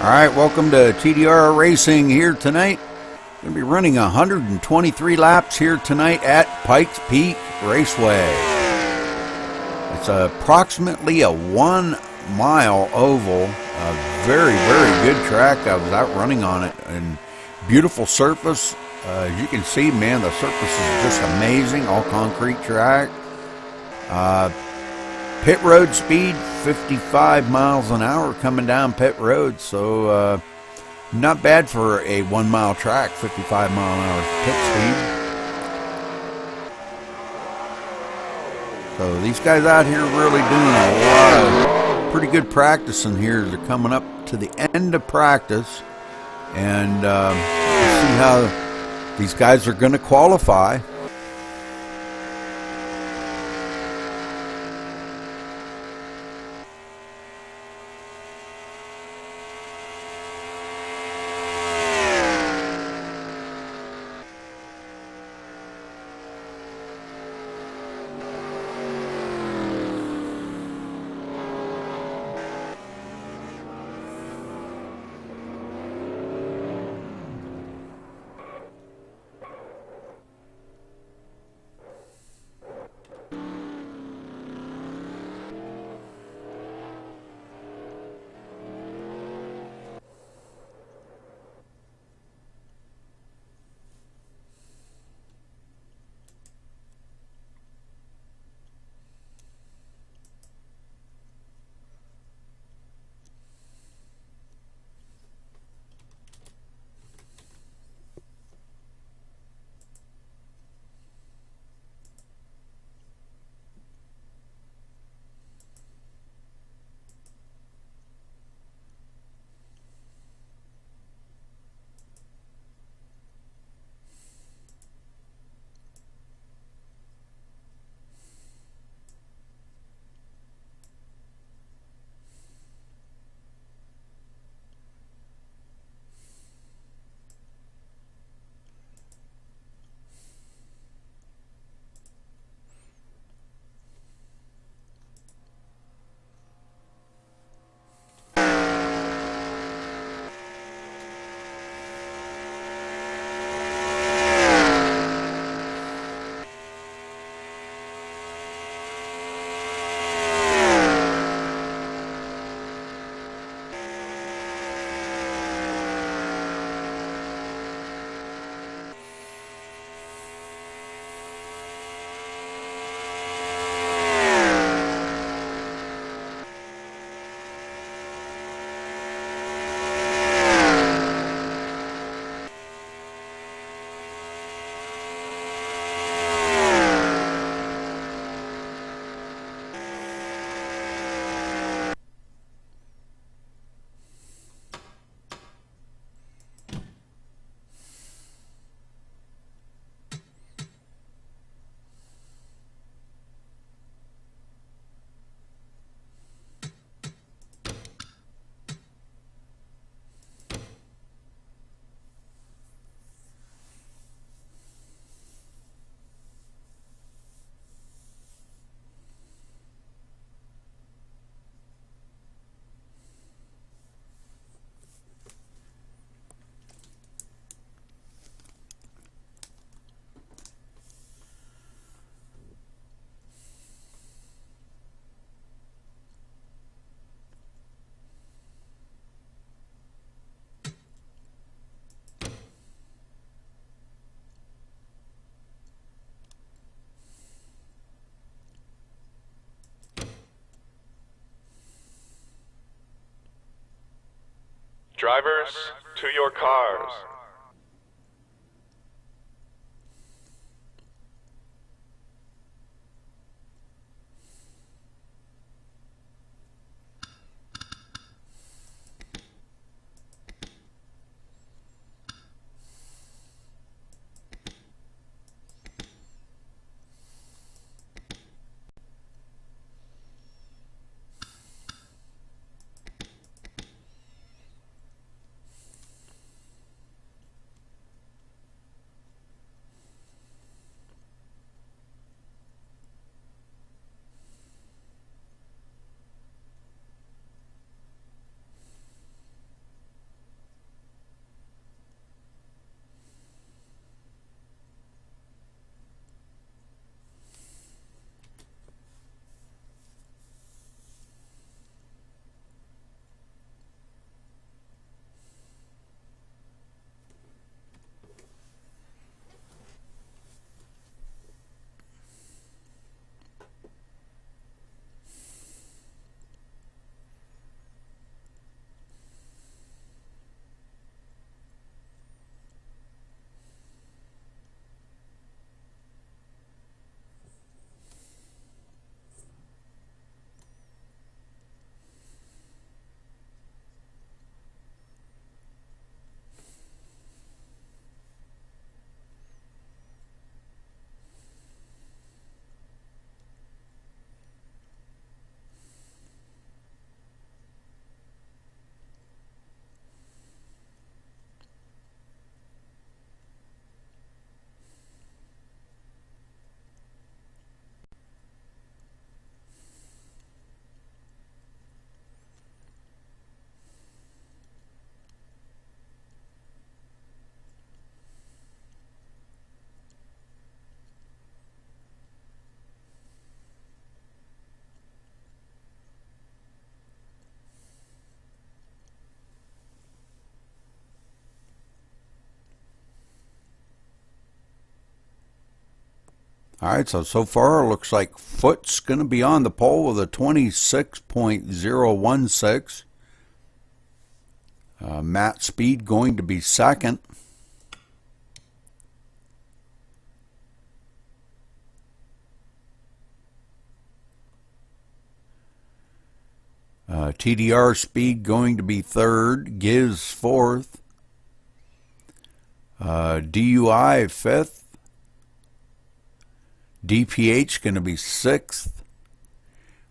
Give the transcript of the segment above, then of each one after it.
Alright, welcome to TDR-Racing here tonight. Going to be running 123 laps here tonight at Pikes Peak Raceway. It's approximately a 1 mile oval, a very, very good track. I was out running on it, and beautiful surface. As you can see, man, the surface is just amazing, all concrete track. Pit road speed, 55 miles an hour coming down pit road, so not bad for a 1 mile track, 55 mile an hour pit speed. So these guys out here really doing a lot of pretty good practicing here. They're coming up to the end of practice, and see how these guys are going to qualify. Drivers, to your cars. All right, so far it looks like Foot's going to be on the pole with a 26.016. Matt Speed going to be second. TDR Speed going to be third. Giz fourth. DUI fifth. DPH going to be sixth.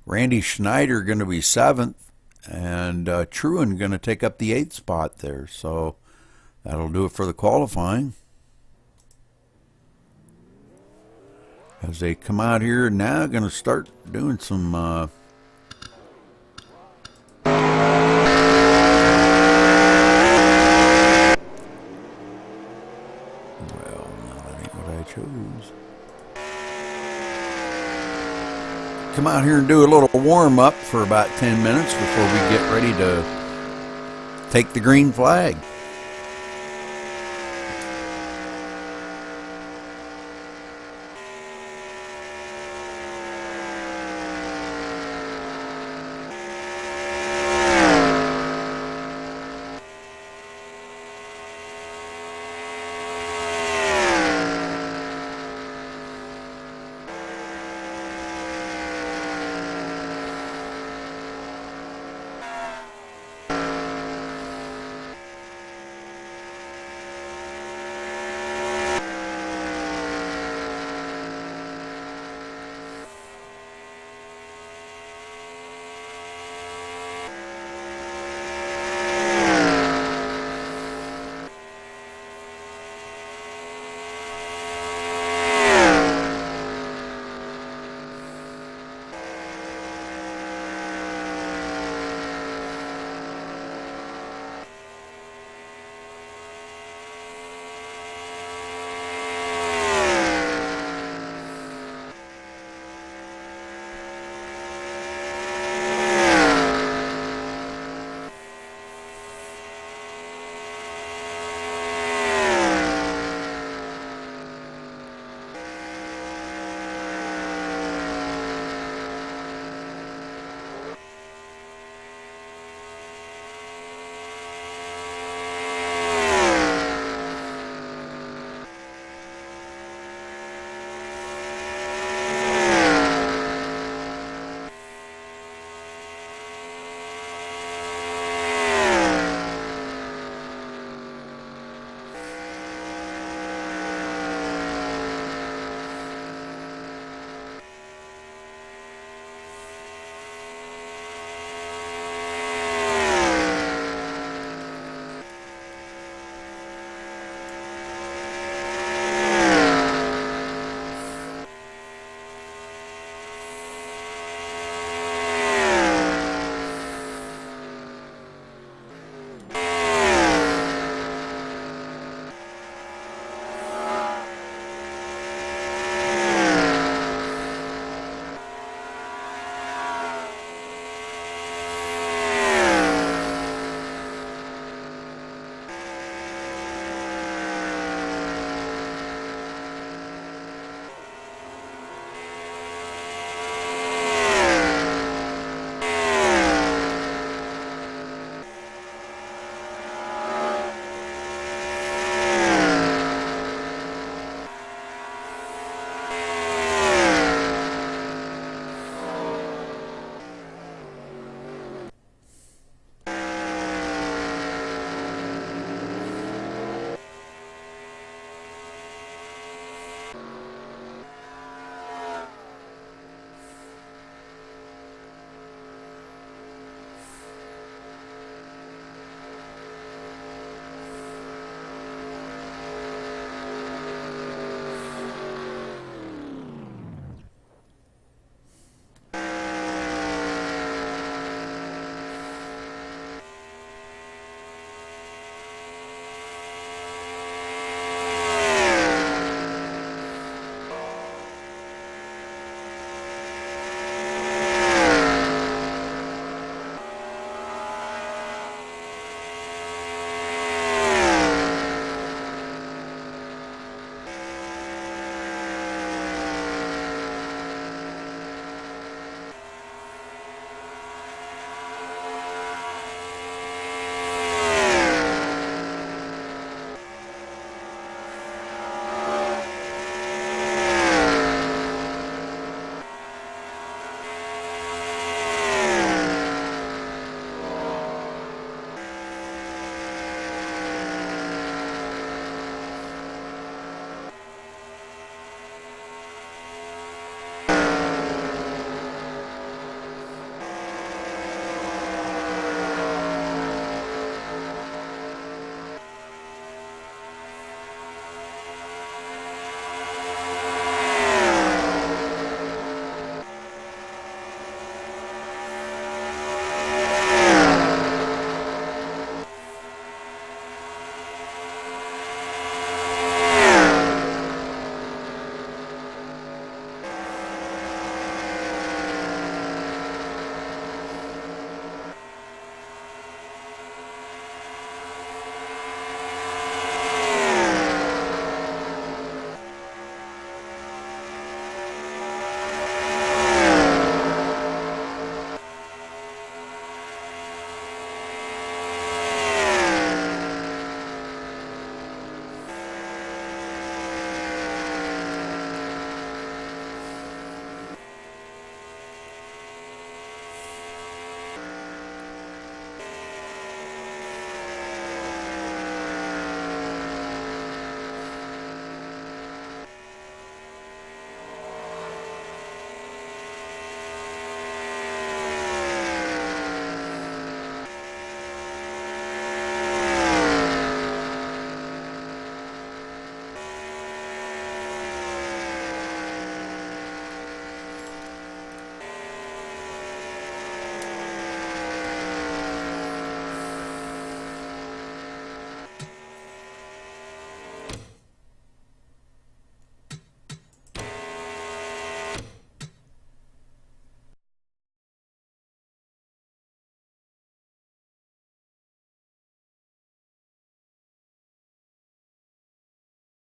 Randy Schneider going to be seventh. And Truen going to take up the eighth spot there. So that'll do it for the qualifying. As they come out here now, going to start doing some well, no, that ain't what I chose. Come out here and do a little warm-up for about 10 minutes before we get ready to take the green flag.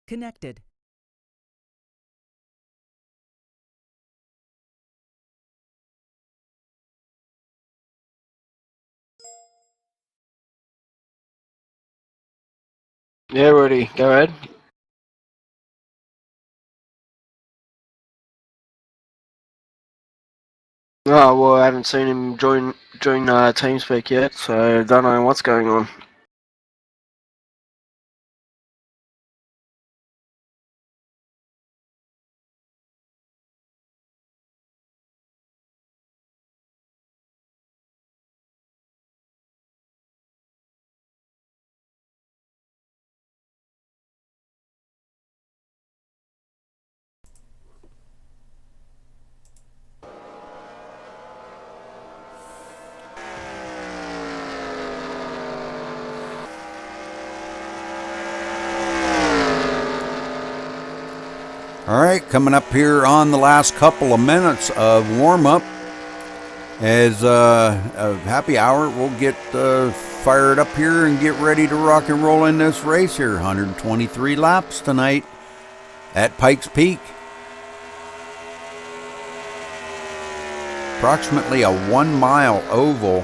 connected. Yeah, Rudy, go ahead. Oh, well, I haven't seen him join TeamSpeak yet, so don't know what's going on. All right, coming up here on the last couple of minutes of warm-up. As a happy hour, we'll get fired up here and get ready to rock and roll in this race here. 123 laps tonight at Pikes Peak. Approximately a 1 mile oval.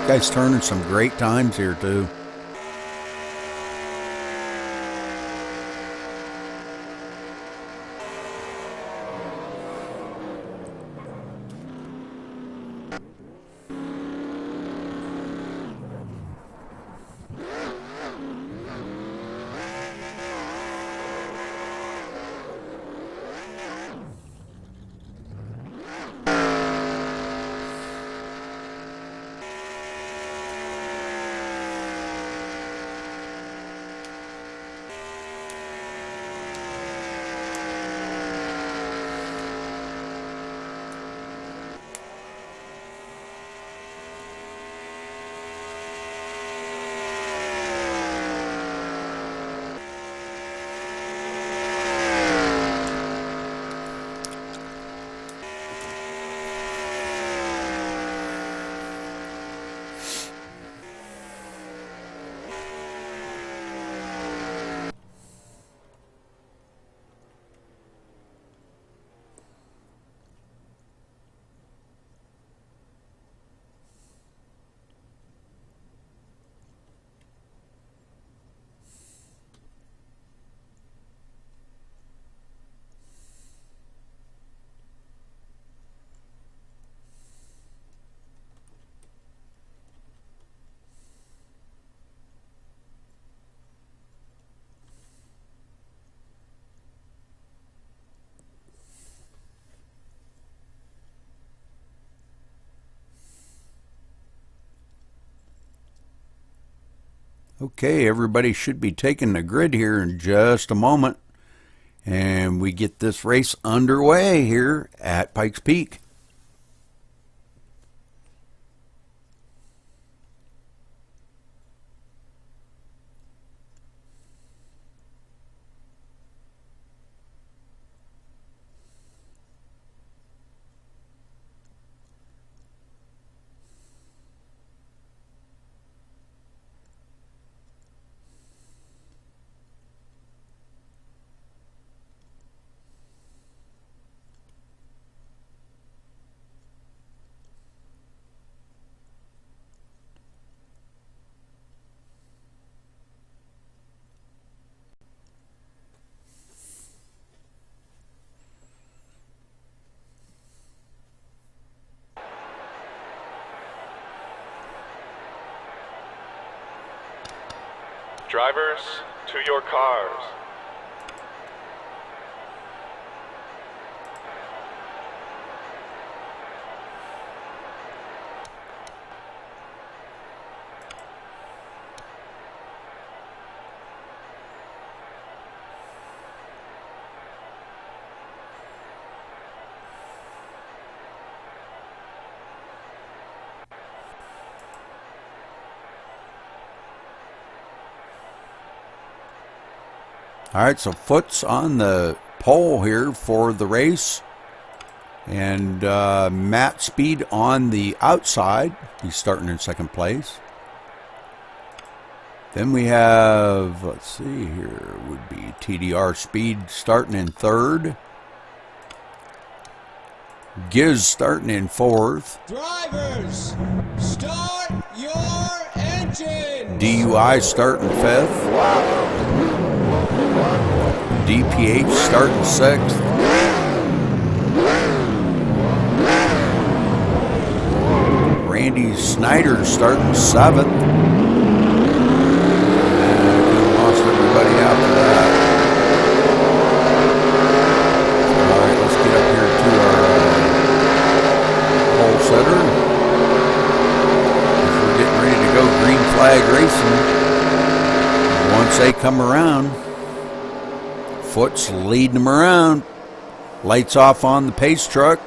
Guys turning some great times here too. Okay, everybody should be taking the grid here in just a moment. And we get this race underway here at Pikes Peak. Drivers, to your cars. All right, so Foot's on the pole here for the race. And Matt Speed on the outside. He's starting in second place. Then we have, let's see here, would be TDR Speed starting in third. Giz starting in fourth. Drivers, start your engines. DUI starting fifth. DPH starting sixth. Randy Snyder starting seventh. And lost everybody after that. All right, let's get up here to our pole setter. We're getting ready to go green flag racing. Once they come around, Foot's leading them around. Lights off on the pace truck.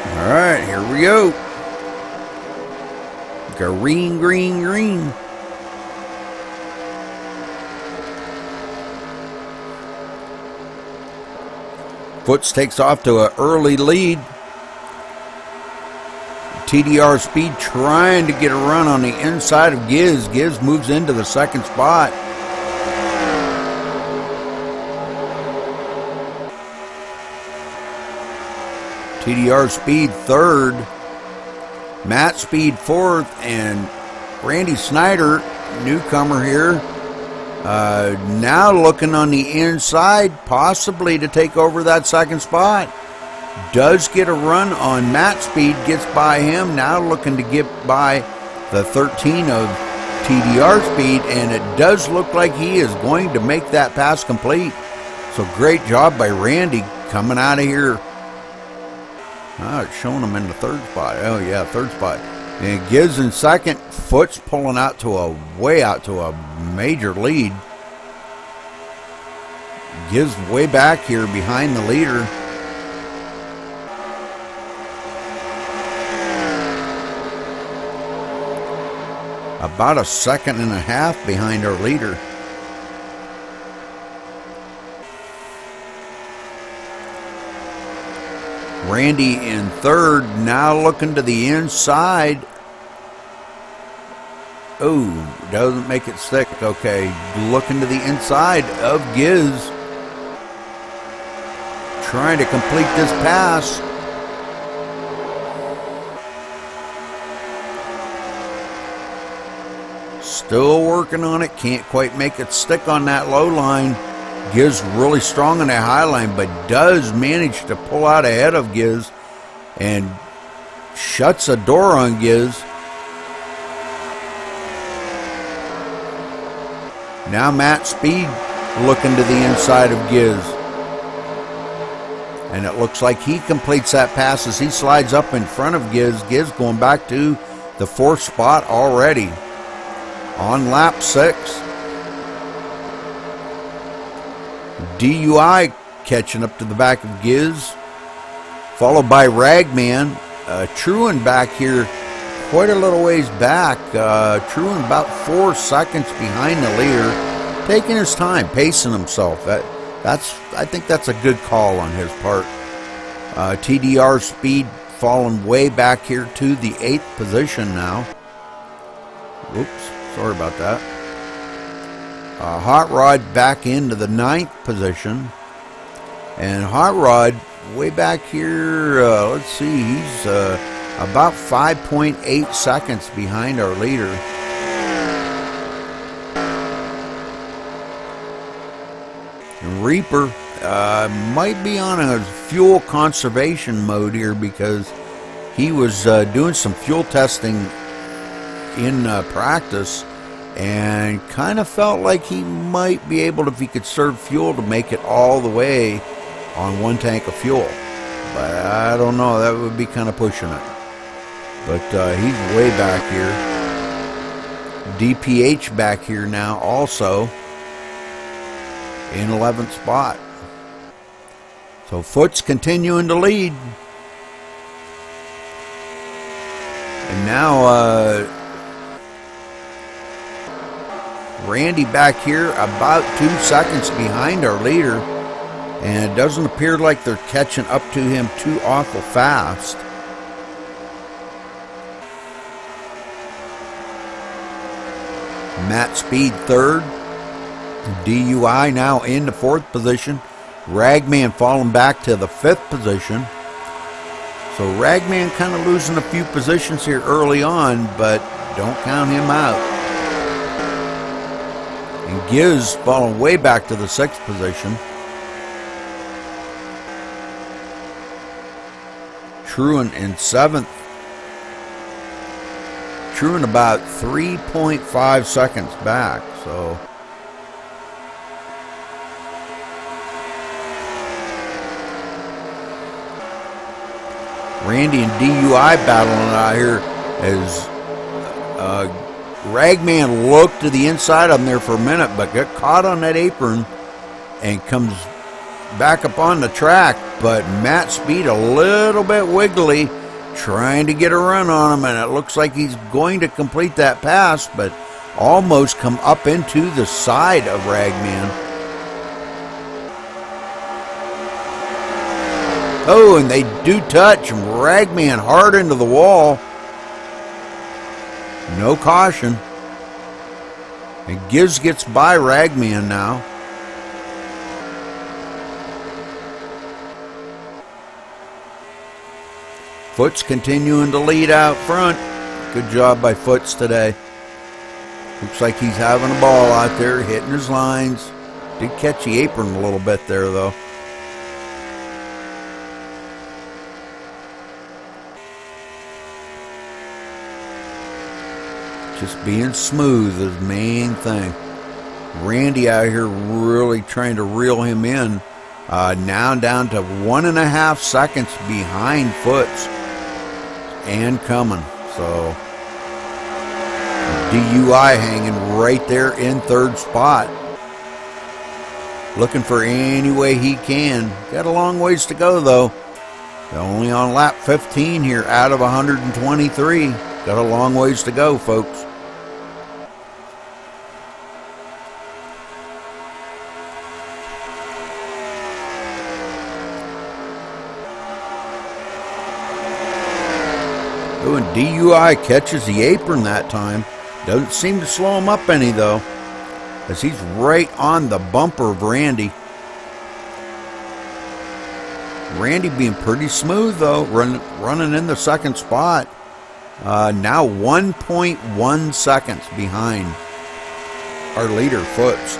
All right, here we go. Green, green, green. Foots takes off to an early lead. TDR Speed trying to get a run on the inside of Giz. Giz moves into the second spot. TDR Speed third, Matt Speed fourth, and Randy Snyder, newcomer here, now looking on the inside, possibly to take over that second spot. Does get a run on Matt Speed, gets by him, now looking to get by the 13 of TDR Speed, and it does look like he is going to make that pass complete. So great job by Randy coming out of here. It's showing him in the third spot. Oh yeah, third spot. And Giz in second. Foot's pulling out to way out to a major lead. Giz way back here behind the leader. About a second and a half behind our leader. Randy in third, now looking to the inside. Oh, doesn't make it stick. Okay, looking to the inside of Giz. Trying to complete this pass. Still working on it. Can't quite make it stick on that low line. Giz really strong on that high line, but does manage to pull out ahead of Giz and shuts a door on Giz. Now Matt Speed looking to the inside of Giz. And it looks like he completes that pass as he slides up in front of Giz. Giz going back to the fourth spot already on lap 6. DUI catching up to the back of Giz, followed by Ragman. Truan back here quite a little ways back. Truan about 4 seconds behind the leader, taking his time, pacing himself. I think that's a good call on his part. TDR Speed falling way back here to the 8th position now. Whoops, sorry about that. Hot Rod back into the 9th position. And Hot Rod way back here, let's see, he's about 5.8 seconds behind our leader. And Reaper might be on a fuel conservation mode here because he was doing some fuel testing in practice and kind of felt like he might be able, if he could serve fuel, to make it all the way on 1 tank of fuel. But I don't know, that would be kind of pushing it. But he's way back here. DPH back here now also. in 11th spot. So Foot's continuing to lead. And now Randy back here about 2 seconds behind our leader. And it doesn't appear like they're catching up to him too awful fast. Matt Speed third. DUI now in the 4th position. Ragman falling back to the 5th position. So Ragman kind of losing a few positions here early on, but don't count him out. And Giz falling way back to the 6th position. Truan in 7th. Truan about 3.5 seconds back, so Randy and DUI battling out here as Ragman looked to the inside of him there for a minute, but got caught on that apron and comes back up on the track. But Matt Speed a little bit wiggly, trying to get a run on him, and it looks like he's going to complete that pass, but almost come up into the side of Ragman. Oh, and they do touch, and Ragman hard into the wall. No caution. And Giz gets by Ragman now. Foots continuing to lead out front. Good job by Foots today. Looks like he's having a ball out there, hitting his lines. Did catch the apron a little bit there, though. Just being smooth is the main thing. Randy out here really trying to reel him in. Now down to 1.5 seconds behind Foots. And coming. So DUI hanging right there in 3rd spot. Looking for any way he can. Got a long ways to go though. Only on lap 15 here out of 123. Got a long ways to go, folks. And DUI catches the apron that time. Doesn't seem to slow him up any, though, as he's right on the bumper of Randy. Randy being pretty smooth, though, running in the 2nd spot. Now 1.1 seconds behind our leader, Foots.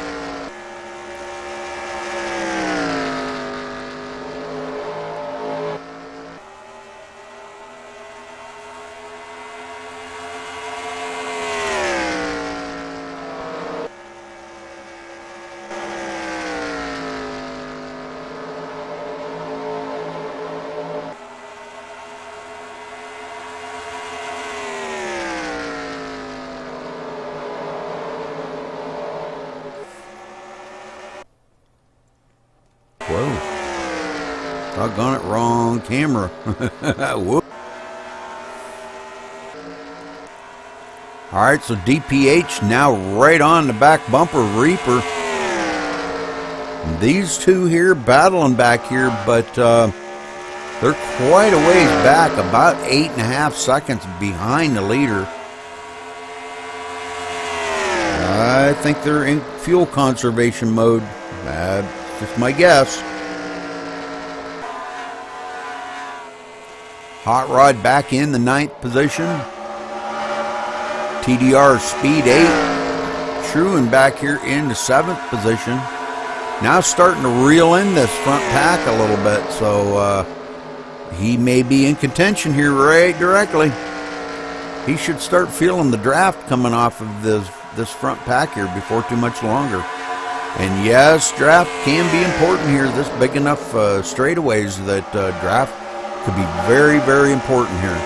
Whoa. Doggone it, wrong camera. Whoop. Alright, so DPH now right on the back bumper of Reaper. These two here battling back here, but they're quite a ways back, about 8.5 seconds behind the leader. I think they're in fuel conservation mode. Just my guess. Hot Rod back in the 9th position. TDR Speed 8. Truan back here in the 7th position. Now starting to reel in this front pack a little bit, so he may be in contention here right directly. He should start feeling the draft coming off of this front pack here before too much longer. And yes, draft can be important here. This big enough straightaways that draft could be very, very important here.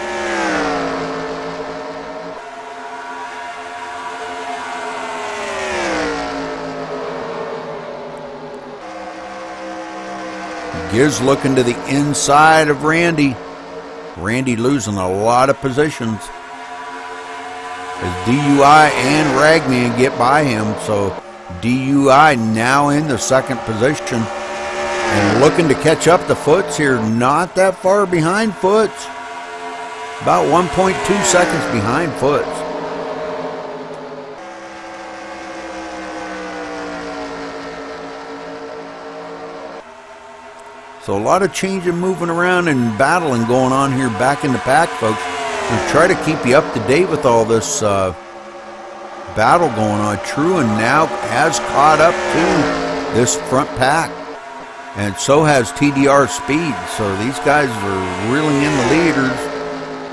Giz looking to the inside of Randy. Randy losing a lot of positions as DUI and Ragman get by him. So DUI now in the second position and looking to catch up to Foots here. Not that far behind Foots. About 1.2 seconds behind Foots. So a lot of changing, moving around, and battling going on here back in the pack, folks. We'll try to keep you up to date with all this battle going on. Truan now has caught up to this front pack, and so has TDR Speed. So these guys are reeling in the leaders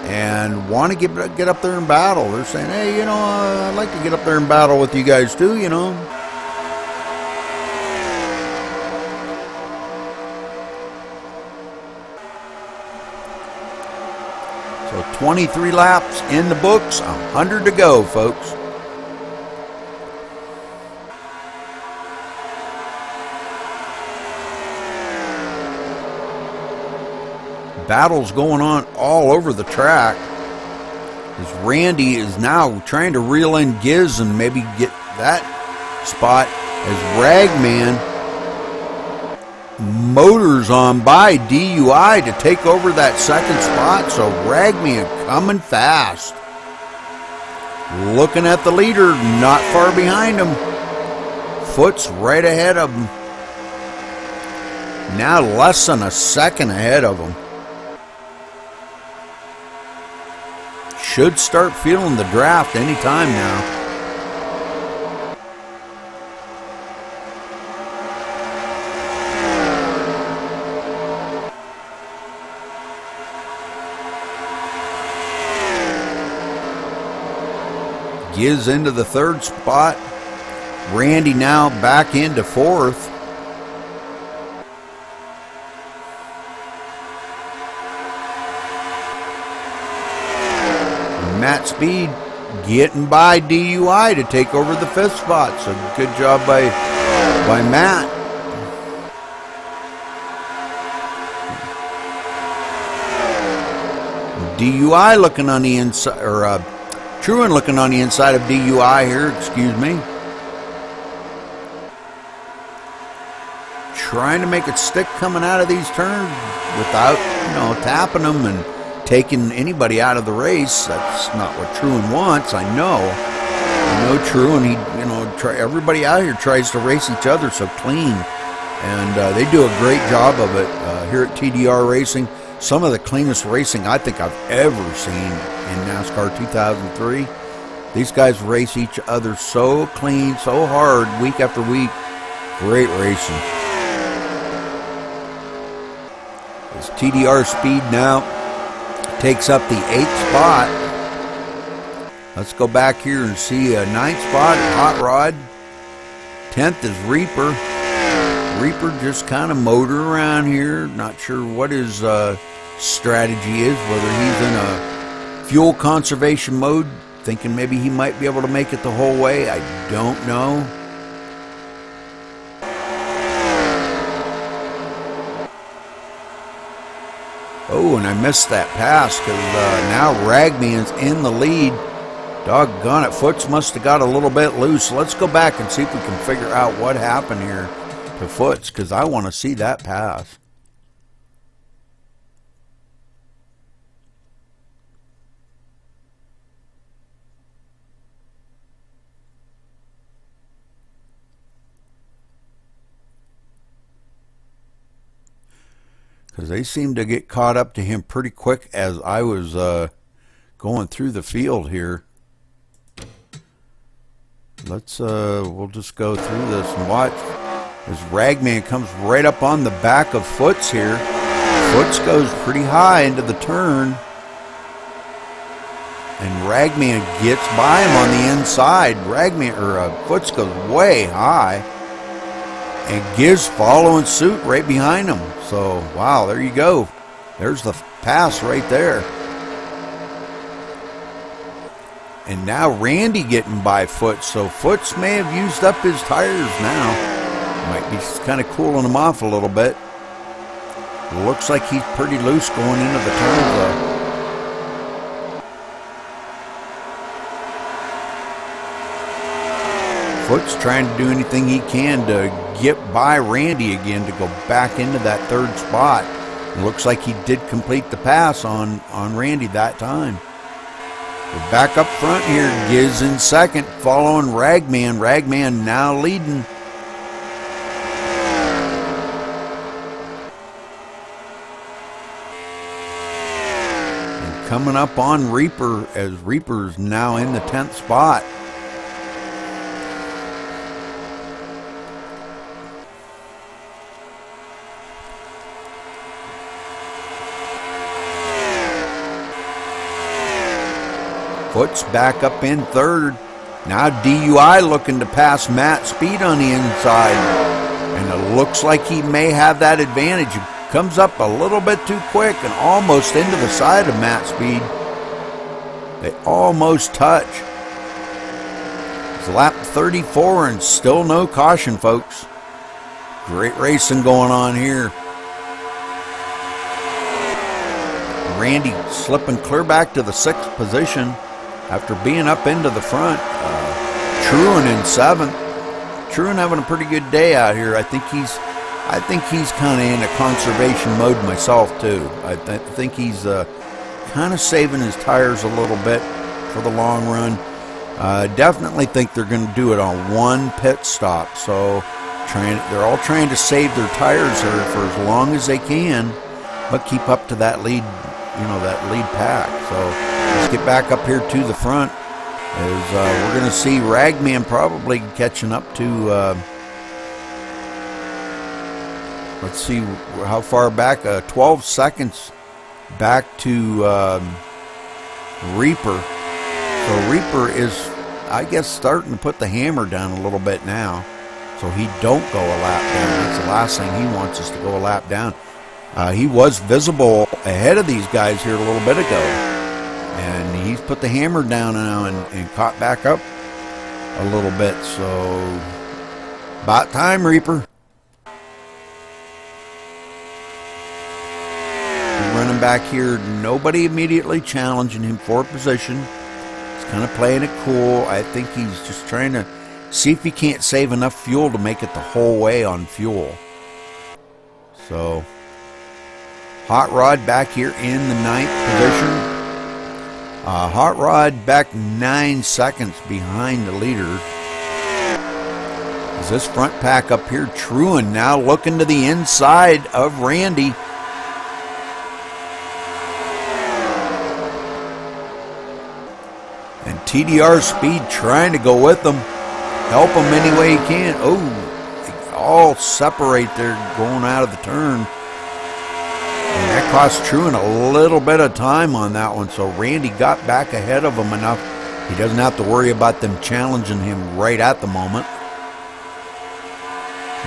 and want to get up there and battle. They're saying, hey, you know, I'd like to get up there and battle with you guys too, you know. So 23 laps in the books, 100 to go, folks. Battles going on all over the track. As Randy is now trying to reel in Giz and maybe get that spot as Ragman motors on by DUI to take over that second spot. So Ragman coming fast. Looking at the leader, not far behind him. Foot's right ahead of him. Now less than a second ahead of him. Should start feeling the draft anytime now. Giz into the third spot. Randy now back into fourth. Matt Speed getting by DUI to take over the fifth spot. So good job by Matt. DUI looking on the inside, or Truan looking on the inside of DUI here, excuse me. Trying to make it stick coming out of these turns without, tapping them and taking anybody out of the race. That's not what Truan wants. I know Truan. Everybody out here tries to race each other so clean, and they do a great job of it here at TDR-Racing. Some of the cleanest racing I think I've ever seen in NASCAR 2003. These guys race each other so clean, so hard, week after week. Great racing. As TDR Speed now takes up the 8th spot. Let's go back here and see a 9th spot, Hot Rod. 10th is Reaper. Reaper just kind of motor around here. Not sure what his strategy is, whether he's in a fuel conservation mode, thinking maybe he might be able to make it the whole way. I don't know. Oh, and I missed that pass because now Ragman's in the lead. Doggone it, Foots must have got a little bit loose. Let's go back and see if we can figure out what happened here to Foots, because I want to see that pass. Because they seemed to get caught up to him pretty quick as I was going through the field here. Let's we'll just go through this and watch as Ragman comes right up on the back of Foots here. Foots goes pretty high into the turn, and Ragman gets by him on the inside. Foots goes way high, and Giz following suit right behind him. So, wow, there you go. There's the pass right there. And now Randy getting by Foots. So Foots may have used up his tires now. Might be kind of cooling him off a little bit. Looks like he's pretty loose going into the turn, though. Foot's trying to do anything he can to get by Randy again to go back into that third spot. It looks like he did complete the pass on Randy that time. We're back up front here. Giz in second, following Ragman. Ragman now leading. And coming up on Reaper, as Reaper's now in the 10th spot. Foot's back up in third. Now DUI looking to pass Matt Speed on the inside. And it looks like he may have that advantage. He comes up a little bit too quick and almost into the side of Matt Speed. They almost touch. It's lap 34 and still no caution, folks. Great racing going on here. Randy slipping clear back to the 6th position after being up into the front. Truan in 7th. Truan having a pretty good day out here. I think he's kind of in a conservation mode myself too. I think he's kind of saving his tires a little bit for the long run. Definitely think they're going to do it on one pit stop. So they're all trying to save their tires here for as long as they can, but keep up to that lead, that lead pack. So let's get back up here to the front. As we're going to see Ragman probably catching up to. Let's see how far back. 12 seconds back to Reaper. So Reaper is, I guess, starting to put the hammer down a little bit now, so he don't go a lap down. That's the last thing he wants, is to go a lap down. He was visible ahead of these guys here a little bit ago, and he's put the hammer down now and caught back up a little bit. So about time, Reaper. Running back here, nobody immediately challenging him for position. He's kind of playing it cool. I think he's just trying to see if he can't save enough fuel to make it the whole way on fuel. So Hot Rod back here in the 9th position. Hot Rod back 9 seconds behind the leader. As this front pack up here, Truan now looking to the inside of Randy. And TDR Speed trying to go with them. Help him any way he can. Oh, they all separate there going out of the turn. And that cost Truan a little bit of time on that one. So Randy got back ahead of him enough. He doesn't have to worry about them challenging him right at the moment.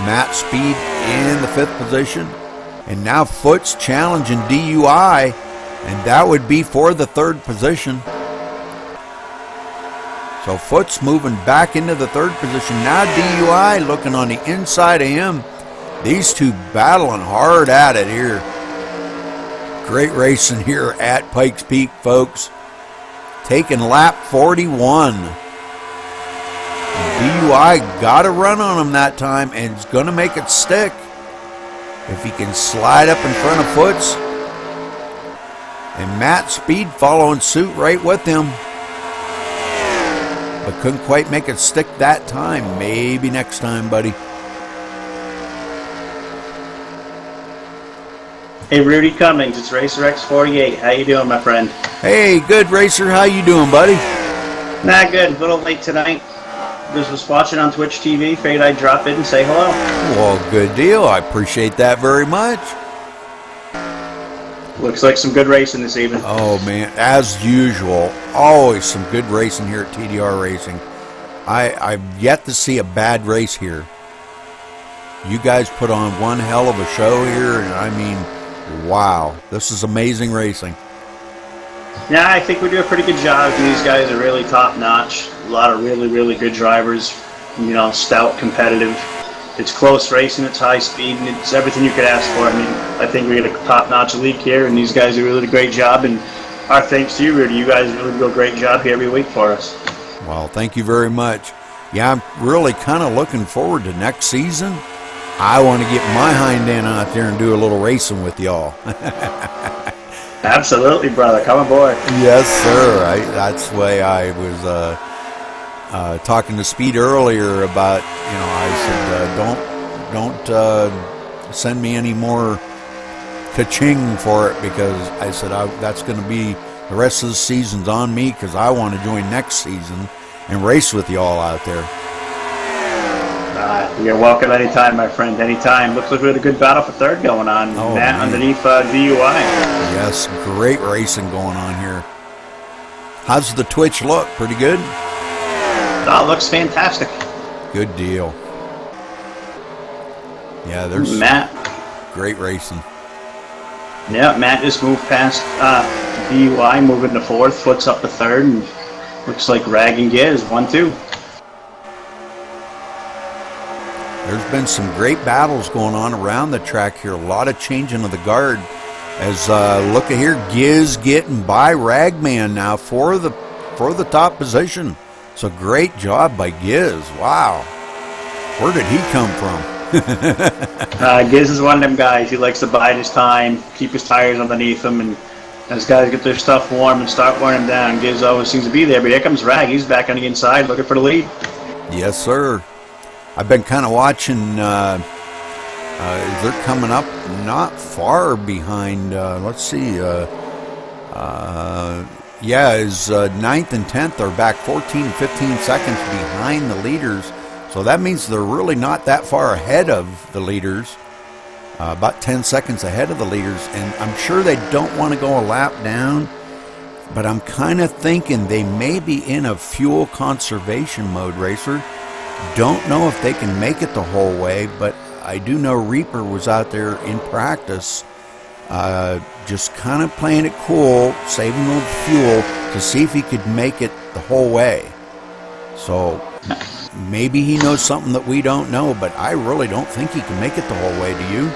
Matt Speed in the 5th position. And now Foot's challenging DUI. And that would be for the 3rd position. So Foot's moving back into the 3rd position. Now DUI looking on the inside of him. These two battling hard at it here. Great racing here at Pikes Peak, folks. Taking lap 41. DUI got a run on him that time and is going to make it stick. If he can slide up in front of Foots. And Matt Speed following suit right with him. But couldn't quite make it stick that time. Maybe next time, buddy. Hey, Rudy Cummings, it's Racer X48. How you doing, my friend? Hey, good, Racer. How you doing, buddy? Not good. A little late tonight. Just was watching on Twitch TV. Figured I'd drop in and say hello. Well, good deal. I appreciate that very much. Looks like some good racing this evening. Oh, man. As usual, always some good racing here at TDR-Racing. I've yet to see a bad race here. You guys put on one hell of a show here, and I mean, wow. This is amazing racing. Yeah, I think we do a pretty good job. These guys are really top-notch. A lot of really, really good drivers. Stout, competitive. it's close racing, it's high speed, and it's everything you could ask for. I mean, I think we got a top-notch league here, and these guys do really a great job. And our thanks to you, Rudy. You guys really do a great job here every week for us. Well, thank you very much. Yeah, I'm really kind of looking forward to next season. I want to get my hind end out there and do a little racing with y'all. Absolutely, brother. Come aboard. Yes, sir. That's the way I was talking to Speed earlier about, I said, don't send me any more ka-ching for it, because I said that's going to be the rest of the season's on me, because I want to join next season and race with y'all out there. You're welcome anytime, my friend, anytime. Looks like we had a good battle for third going on. Oh, Matt man. underneath DUI. Yes, great racing going on here. How's the Twitch look? Pretty good? Oh, looks fantastic. Good deal. Yeah, there's Matt. great racing. Yeah, Matt just moved past DUI, moving to fourth, Foot's up to third, and looks like Rag and Giz 1-2. There's been some great battles going on around the track here. A lot of changing of the guard. As look at here, Giz getting by Ragman now for the top position. So great job by Giz. Wow, where did he come from? Giz is one of them guys. He likes to bide his time, keep his tires underneath him, and as guys get their stuff warm and start wearing them down, Giz always seems to be there. But here comes Rag. He's back on the inside looking for the lead. Yes, sir. I've been kind of watching. They're coming up not far behind. Let's see. His 9th and 10th are back 14 and 15 seconds behind the leaders. So that means they're really not that far ahead of the leaders. About 10 seconds ahead of the leaders. And I'm sure they don't want to go a lap down. But I'm kind of thinking they may be in a fuel conservation mode, Racer. Don't know if they can make it the whole way, but I do know Reaper was out there in practice, just kind of playing it cool, saving a little fuel to see if he could make it the whole way. So maybe he knows something that we don't know, but I really don't think he can make it the whole way. Do you?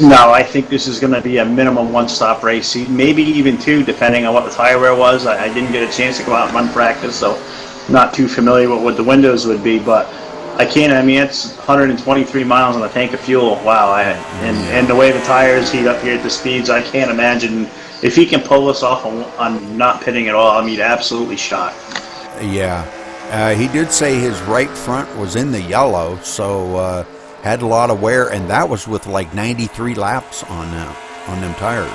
No, I think this is going to be a minimum one-stop race, maybe even two, depending on what the tire wear was. I didn't get a chance to go out and run practice, so not too familiar with what the windows would be, but it's 123 miles on a tank of fuel. Wow, and the way the tires heat up here at the speeds, I can't imagine if he can pull this off on not pitting at all. Absolutely shocked. Yeah, he did say his right front was in the yellow, so had a lot of wear, and that was with like 93 laps on them tires.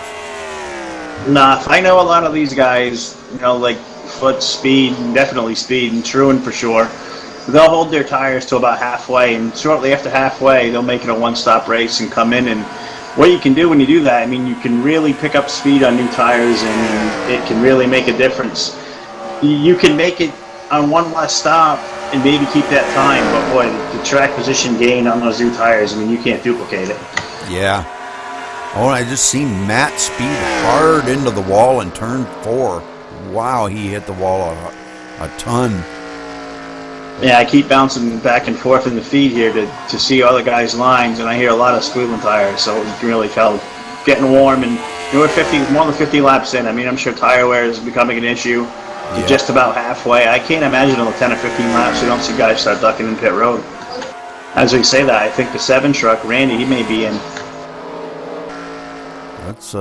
Nah, I know a lot of these guys, like Foot, Speed, definitely Speed, and Truin for sure. They'll hold their tires to about halfway, and shortly after halfway, they'll make it a one-stop race and come in. And what you can do when you do that, you can really pick up speed on new tires, and it can really make a difference. You can make it on one less stop and maybe keep that time, but boy, the track position gain on those new tires, you can't duplicate it. Yeah. Oh, and I just seen Matt speed hard into the wall in turn 4. Wow, he hit the wall a ton. Yeah, I keep bouncing back and forth in the feed here to see other guys' lines, and I hear a lot of squealing tires, so you can really tell getting warm. And we're more than 50 laps in. I'm sure tire wear is becoming an issue. Yeah. Just about halfway. I can't imagine on the 10 or 15 laps we don't see guys start ducking in pit road. As we say that, I think the 7 truck, Randy, he may be in. That's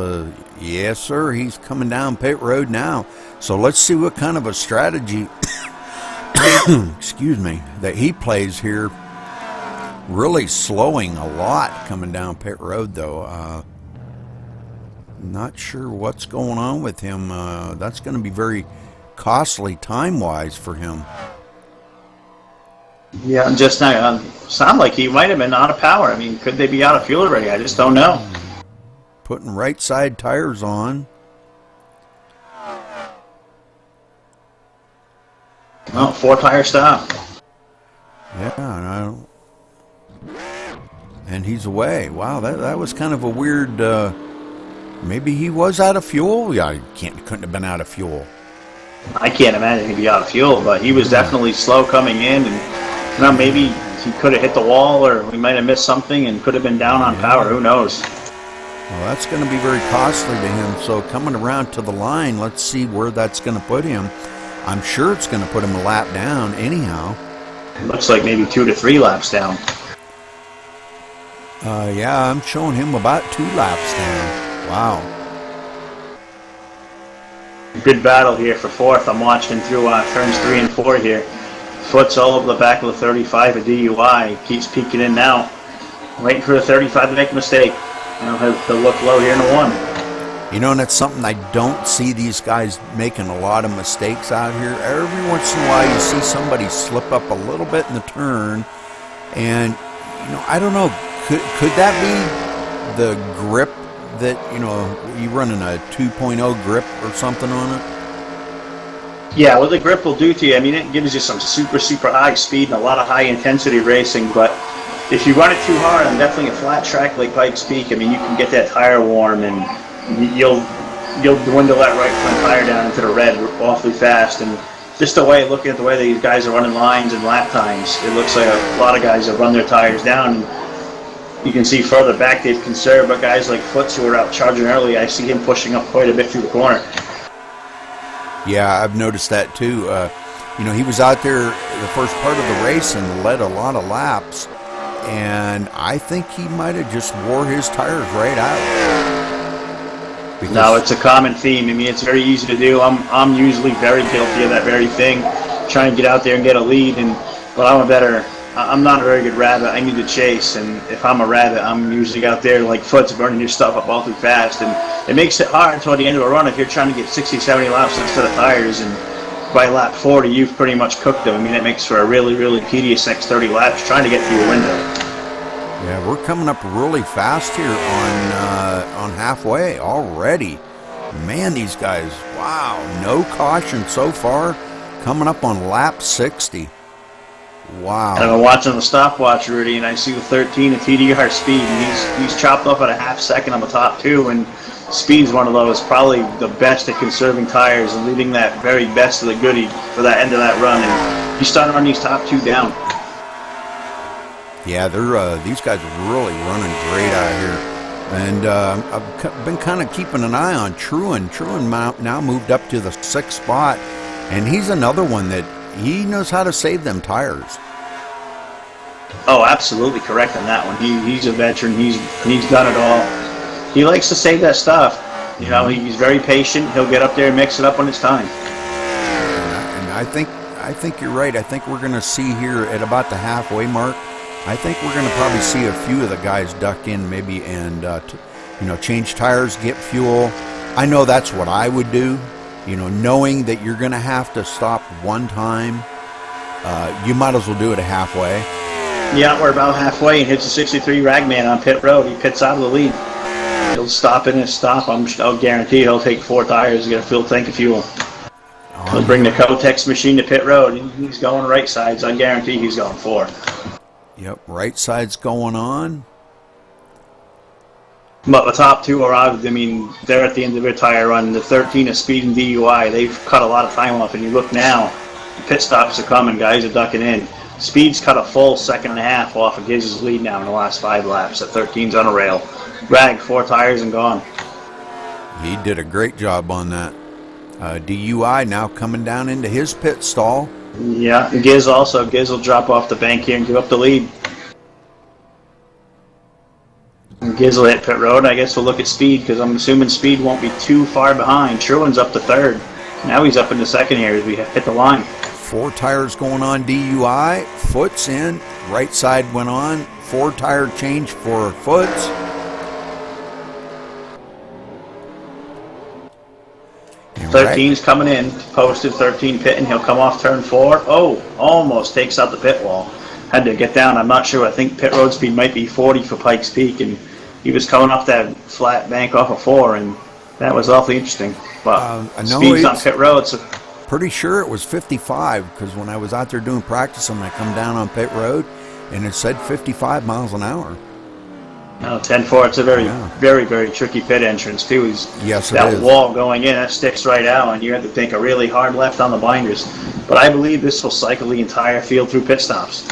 yes, sir. He's coming down pit road now. So let's see what kind of a strategy, excuse me, that he plays here. Really slowing a lot coming down pit road, though. Not sure what's going on with him. That's going to be very costly time-wise for him. Yeah, just now, sound like he might have been out of power. Could they be out of fuel already? I just don't know. Putting right side tires on. Oh, 4-tire stop. Yeah, and he's away. Wow, that was kind of a weird. Maybe he was out of fuel. Yeah, couldn't have been out of fuel. I can't imagine he'd be out of fuel, but he was definitely slow coming in, and maybe he could have hit the wall, or we might have missed something and could have been down on power. Who knows? Well, that's going to be very costly to him. So coming around to the line, let's see where that's going to put him. I'm sure it's going to put him a lap down anyhow. It looks like maybe 2 to 3 laps down. Yeah, I'm showing him about 2 laps down. Wow. Good battle here for 4th. I'm watching through turns 3 and 4 here. Foot's all over the back of the 35 at DUI. Keeps peeking in now. Waiting for the 35 to make a mistake. He'll look low here in the 1. You know, and that's something I don't see these guys making a lot of mistakes out here. Every once in a while you see somebody slip up a little bit in the turn. And, I don't know, could that be the grip that, you running a 2.0 grip or something on it? Yeah, what the grip will do to you, it gives you some super, super high speed and a lot of high intensity racing, but if you run it too hard on definitely a flat track like Pikes Peak, you can get that tire warm and you'll dwindle that right front tire down into the red awfully fast. And just looking at the way these guys are running lines and lap times, it looks like a lot of guys have run their tires down. And you can see further back they've conserved, but guys like Foots who are out charging early, I see him pushing up quite a bit through the corner. Yeah, I've noticed that too. He was out there the first part of the race and led a lot of laps, and I think he might have just wore his tires right out. No, it's a common theme. It's very easy to do. I'm usually very guilty of that very thing, trying to get out there and get a lead. But I'm not a very good rabbit. I need to chase, and if I'm a rabbit, I'm usually out there like Foots burning your stuff up all too fast, and it makes it hard toward the end of a run if you're trying to get 60, 70 laps instead of tires, and by lap 40 you've pretty much cooked them. It makes for a really, really tedious next 30 laps trying to get through your window. Yeah, we're coming up really fast here on halfway already. Man, these guys, wow, no caution so far, coming up on lap 60. Wow. And I'm watching the stopwatch, Rudy, and I see the 13 at TDR speed, and he's chopped off at a half second on the top 2, and speed's one of those, probably the best at conserving tires and leaving that very best of the goodie for that end of that run. And he's starting to run these top 2 down. Yeah, these guys are really running great out here. And I've been kind of keeping an eye on Truan. Truan now moved up to the 6th spot, and he's another one that he knows how to save them tires. Oh, absolutely correct on that one. He's a veteran. He's done it all. He likes to save that stuff. He's very patient. He'll get up there and mix it up when it's time. And I think you're right. I think we're going to see here at about the halfway mark, I think we're going to probably see a few of the guys duck in maybe and change tires, get fuel. I know that's what I would do. Knowing that you're going to have to stop one time, you might as well do it at halfway. Yeah, we're about halfway and hits a 63 Ragman on pit road. He pits out of the lead. He'll stop in his stop. I'll guarantee he'll take 4 tires to get a full tank of fuel. He'll bring the Kotex machine to pit road. He's going right sides. I guarantee he's going 4. Yep, right side's going on. But the top 2 are out. They're at the end of their tire run. The 13 is speed and DUI. They've cut a lot of time off. And you look now, the pit stops are coming. Guys are ducking in. Speed's cut a full 1.5 seconds off of Giz's lead now in the last 5 laps. The 13's on a rail. Rag, 4 tires and gone. He did a great job on that. DUI now coming down into his pit stall. Yeah, and Giz will drop off the bank here and give up the lead. And Giz will hit pit road. I guess we'll look at speed because I'm assuming speed won't be too far behind. Truan's up to 3rd. Now he's up into 2nd here as we hit the line. 4 tires going on DUI. Foot's in. Right side went on. 4 tire change for Foots. And 13's coming in. Posted 13 pitting. He'll come off turn 4. Oh, almost takes out the pit wall. Had to get down. I'm not sure. I think pit road speed might be 40 for Pikes Peak, and he was coming off that flat bank off of 4, and that was awfully interesting. But speed's on pit road, so pretty sure it was 55 because when I was out there doing practice and I come down on pit road and it said 55 miles an hour. No, 10-4. It's a very, very, very tricky pit entrance too. Yes, it that is. Wall going in, that sticks right out, and you have to take a really hard left on the binders. But I believe this will cycle the entire field through pit stops.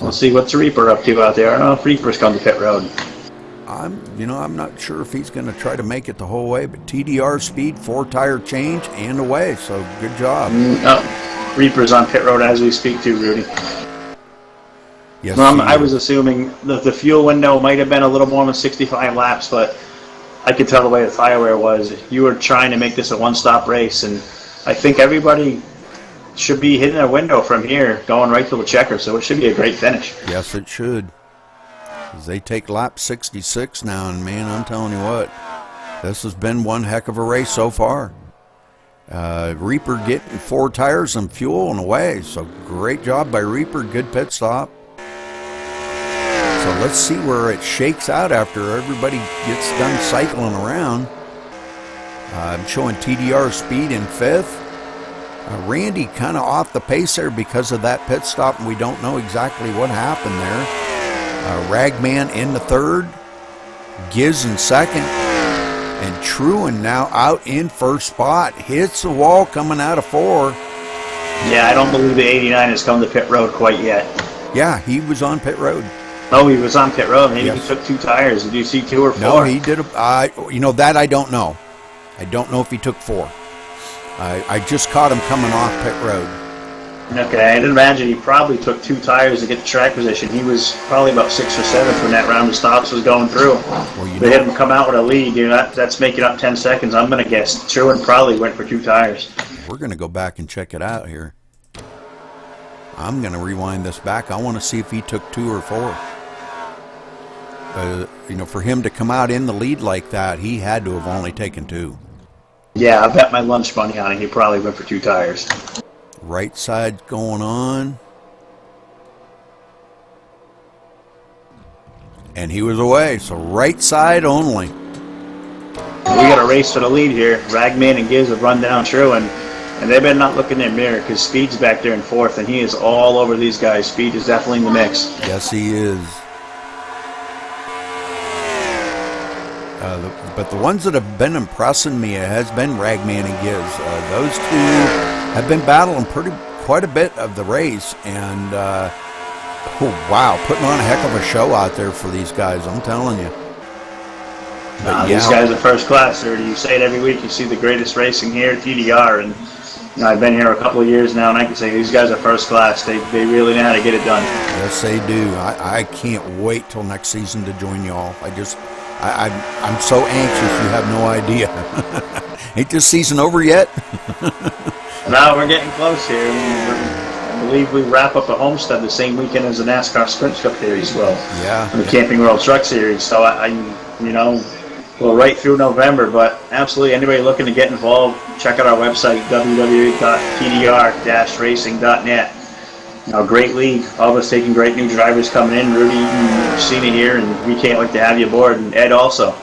We'll see what's Reaper up to out there. I don't know if Reaper's come to pit road. I'm not sure if he's going to try to make it the whole way, but TDR speed, 4-tire change, and away. So good job. Oh, Reaper's on pit road as we speak to Rudy. Yes, I was assuming the fuel window might have been a little more than 65 laps, but I could tell the way the tire wear was. You were trying to make this a one-stop race, and I think everybody should be hitting a window from here, going right to the checker, so it should be a great finish. Yes, it should. 'Cause they take lap 66 now, and man, I'm telling you what, this has been one heck of a race so far. Reaper getting 4 tires and fuel and away, so great job by Reaper, good pit stop. So let's see where it shakes out after everybody gets done cycling around. I'm showing TDR speed in 5th. Randy kind of off the pace there because of that pit stop, and we don't know exactly what happened there. Ragman in the 3rd, Giz in 2nd, and Truan now out in 1st spot. Hits the wall coming out of 4. Yeah, I don't believe the 89 has come to pit road quite yet. Yeah, he was on pit road. Oh, he was on pit road. Maybe Yes. he took 2 tires. Did you see 2 or 4? No, he did. That I don't know. I don't know if he took 4. I just caught him coming off pit road. Okay, I'd imagine he probably took 2 tires to get the track position. He was probably about 6th or 7th when that round of stops was going through. Well, They had him come out with a lead. That's making up 10 seconds. I'm going to guess Truan probably went for 2 tires. We're going to go back and check it out here. I'm going to rewind this back. I want to see if he took 2 or 4. For him to come out in the lead like that, he had to have only taken 2. Yeah, I bet my lunch money on it. He probably went for 2 tires. Right side's going on. And he was away, so right side only. We got a race for the lead here. Ragman and Giz have run down Truan, and they've been not looking in their mirror because Speed's back there in 4th, and he is all over these guys. Speed is definitely in the mix. Yes, he is. But the ones that have been impressing me has been Ragman and Giz. Those 2 have been battling quite a bit of the race, and wow, putting on a heck of a show out there for these guys, I'm telling you. These guys are first class, sir. You say it every week. You see the greatest racing here, TDR, and I've been here a couple of years now, and I can say these guys are first class. They really know how to get it done. Yes, they do. I can't wait till next season to join y'all. I'm so anxious, you have no idea. Ain't this season over yet? No, we're getting close here. I believe we wrap up a Homestead the same weekend as the NASCAR Sprint Cup Series will. Yeah. And the Camping World Truck Series. So we're right through November, but absolutely anybody looking to get involved, check out our website, www.tdr-racing.net. Great league. All of us taking great new drivers coming in. Rudy, you've seen it here, and we can't wait to have you aboard. And Ed also.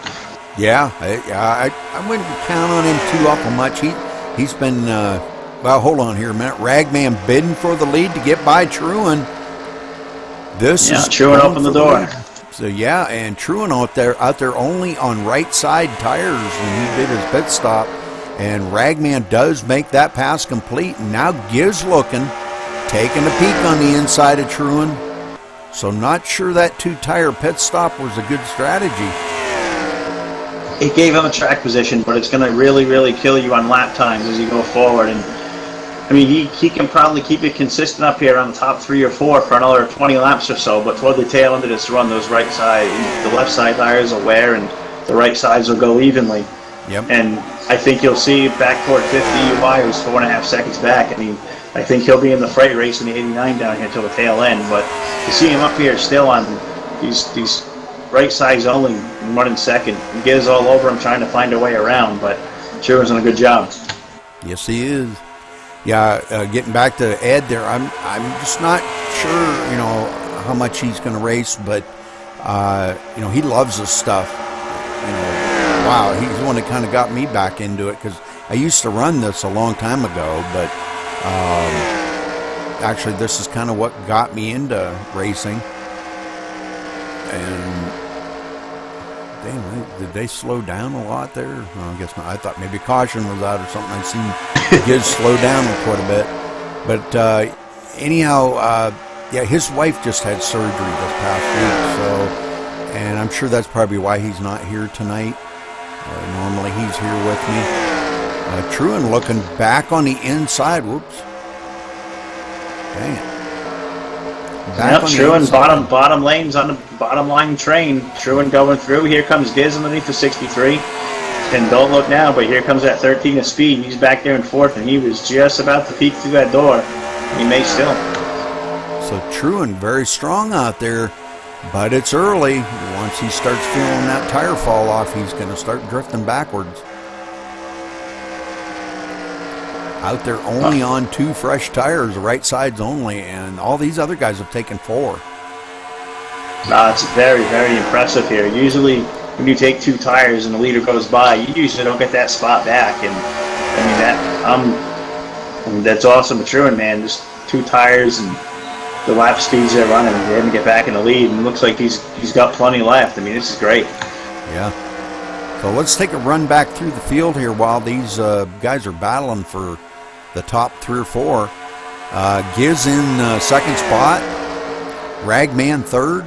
Yeah, I wouldn't count on him too awful much. He's been, hold on here a minute. Ragman bidding for the lead to get by Truan. Truan opened the door. So yeah, and Truan out there only on right side tires when he did his pit stop. And Ragman does make that pass complete. And now Giz looking, taking a peek on the inside of Truan. So not sure that 2-tire pit stop was a good strategy. It gave him a track position, but it's going to really, really kill you on lap times as you go forward. And he can probably keep it consistent up here on the top 3 or 4 for another 20 laps or so. But toward the tail end of this run, those right side, the left side tires will wear, and the right sides will go evenly. Yep. And I think you'll see back toward 50 UI, who's 4.5 seconds back. I think he'll be in the freight race in the 89 down here till the tail end. But to see him up here still on these right sides only running second, Giz all over him trying to find a way around. But Truan's done a good job. Yes, he is. Yeah, getting back to Ed there, I'm just not sure, how much he's going to race, but he loves this stuff. Wow, he's the one that kind of got me back into it because I used to run this a long time ago, but actually this is kind of what got me into racing. And did they slow down a lot there? No, I guess not. I thought maybe caution was out or something. I've seen Giz slow down quite a bit. But anyhow, Yeah, his wife just had surgery this past week, so, and I'm sure that's probably why he's not here tonight. Normally he's here with me. Truan looking back on the inside. Whoops. Dang it. Yep, Truan, bottom lanes on the bottom line train. Truan going through. Here comes Giz underneath the 63. And don't look now, but here comes that 13 of speed. He's back there in fourth, and he was just about to peek through that door. He may still. So Truan very strong out there, but it's early. Once he starts feeling that tire fall off, he's going to start drifting backwards. Out there only on 2 fresh tires, right sides only, and all these other guys have taken 4. It's very, very impressive here. Usually, when you take 2 tires and the leader goes by, you usually don't get that spot back. And I mean that's awesome. But Truan, man, just 2 tires and the lap speeds they're running, they had to get back in the lead, and it looks like he's got plenty left. I mean, this is great. Yeah. So let's take a run back through the field here while these guys are battling for the top 3 or 4. Giz in second spot, Ragman third,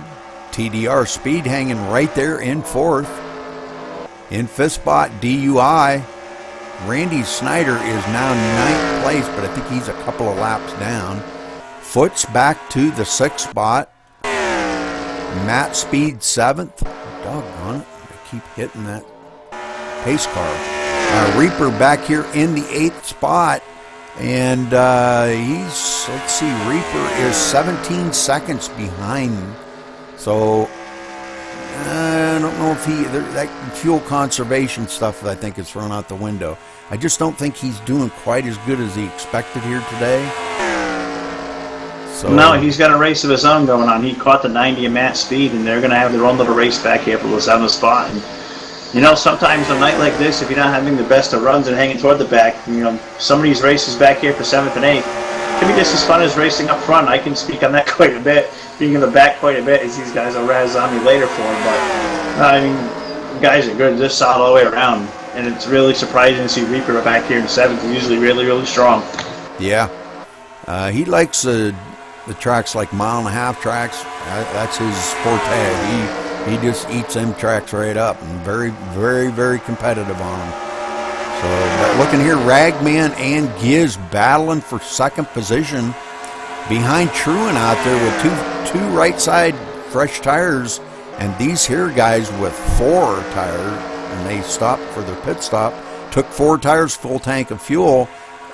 TDR Speed hanging right there in fourth. In fifth spot, DUI. Randy Snyder is now 9th place, but I think he's a couple of laps down. Foot's back to the 6th spot. Matt Speed 7th. Doggone it, I keep hitting that pace car. Reaper back here in the 8th spot. And he's, let's see, Reaper is 17 seconds behind. So, I don't know if that fuel conservation stuff I think is thrown out the window. I just don't think he's doing quite as good as he expected here today. So, no, he's got a race of his own going on. He caught the 90 of Matt Speed, and they're going to have their own little race back here for the 7th spot. And, you know, sometimes a night like this, if you're not having the best of runs and hanging toward the back, you know, some of these races back here for 7th and 8th can be just as fun as racing up front. I can speak on that quite a bit. Being in the back quite a bit, as these guys will razz on me later for. But, I mean, guys are good, just solid all the way around. And it's really surprising to see Reaper back here in 7th. He's usually really, really strong. Yeah. He likes the tracks like 1.5-mile tracks. That's his forte. He just eats them tracks right up, and very, very, very competitive on them. So, but looking here, Ragman and Giz battling for second position behind Truan out there with two right side fresh tires, and these here guys with 4 tires, and they stopped for their pit stop, took 4 tires, full tank of fuel,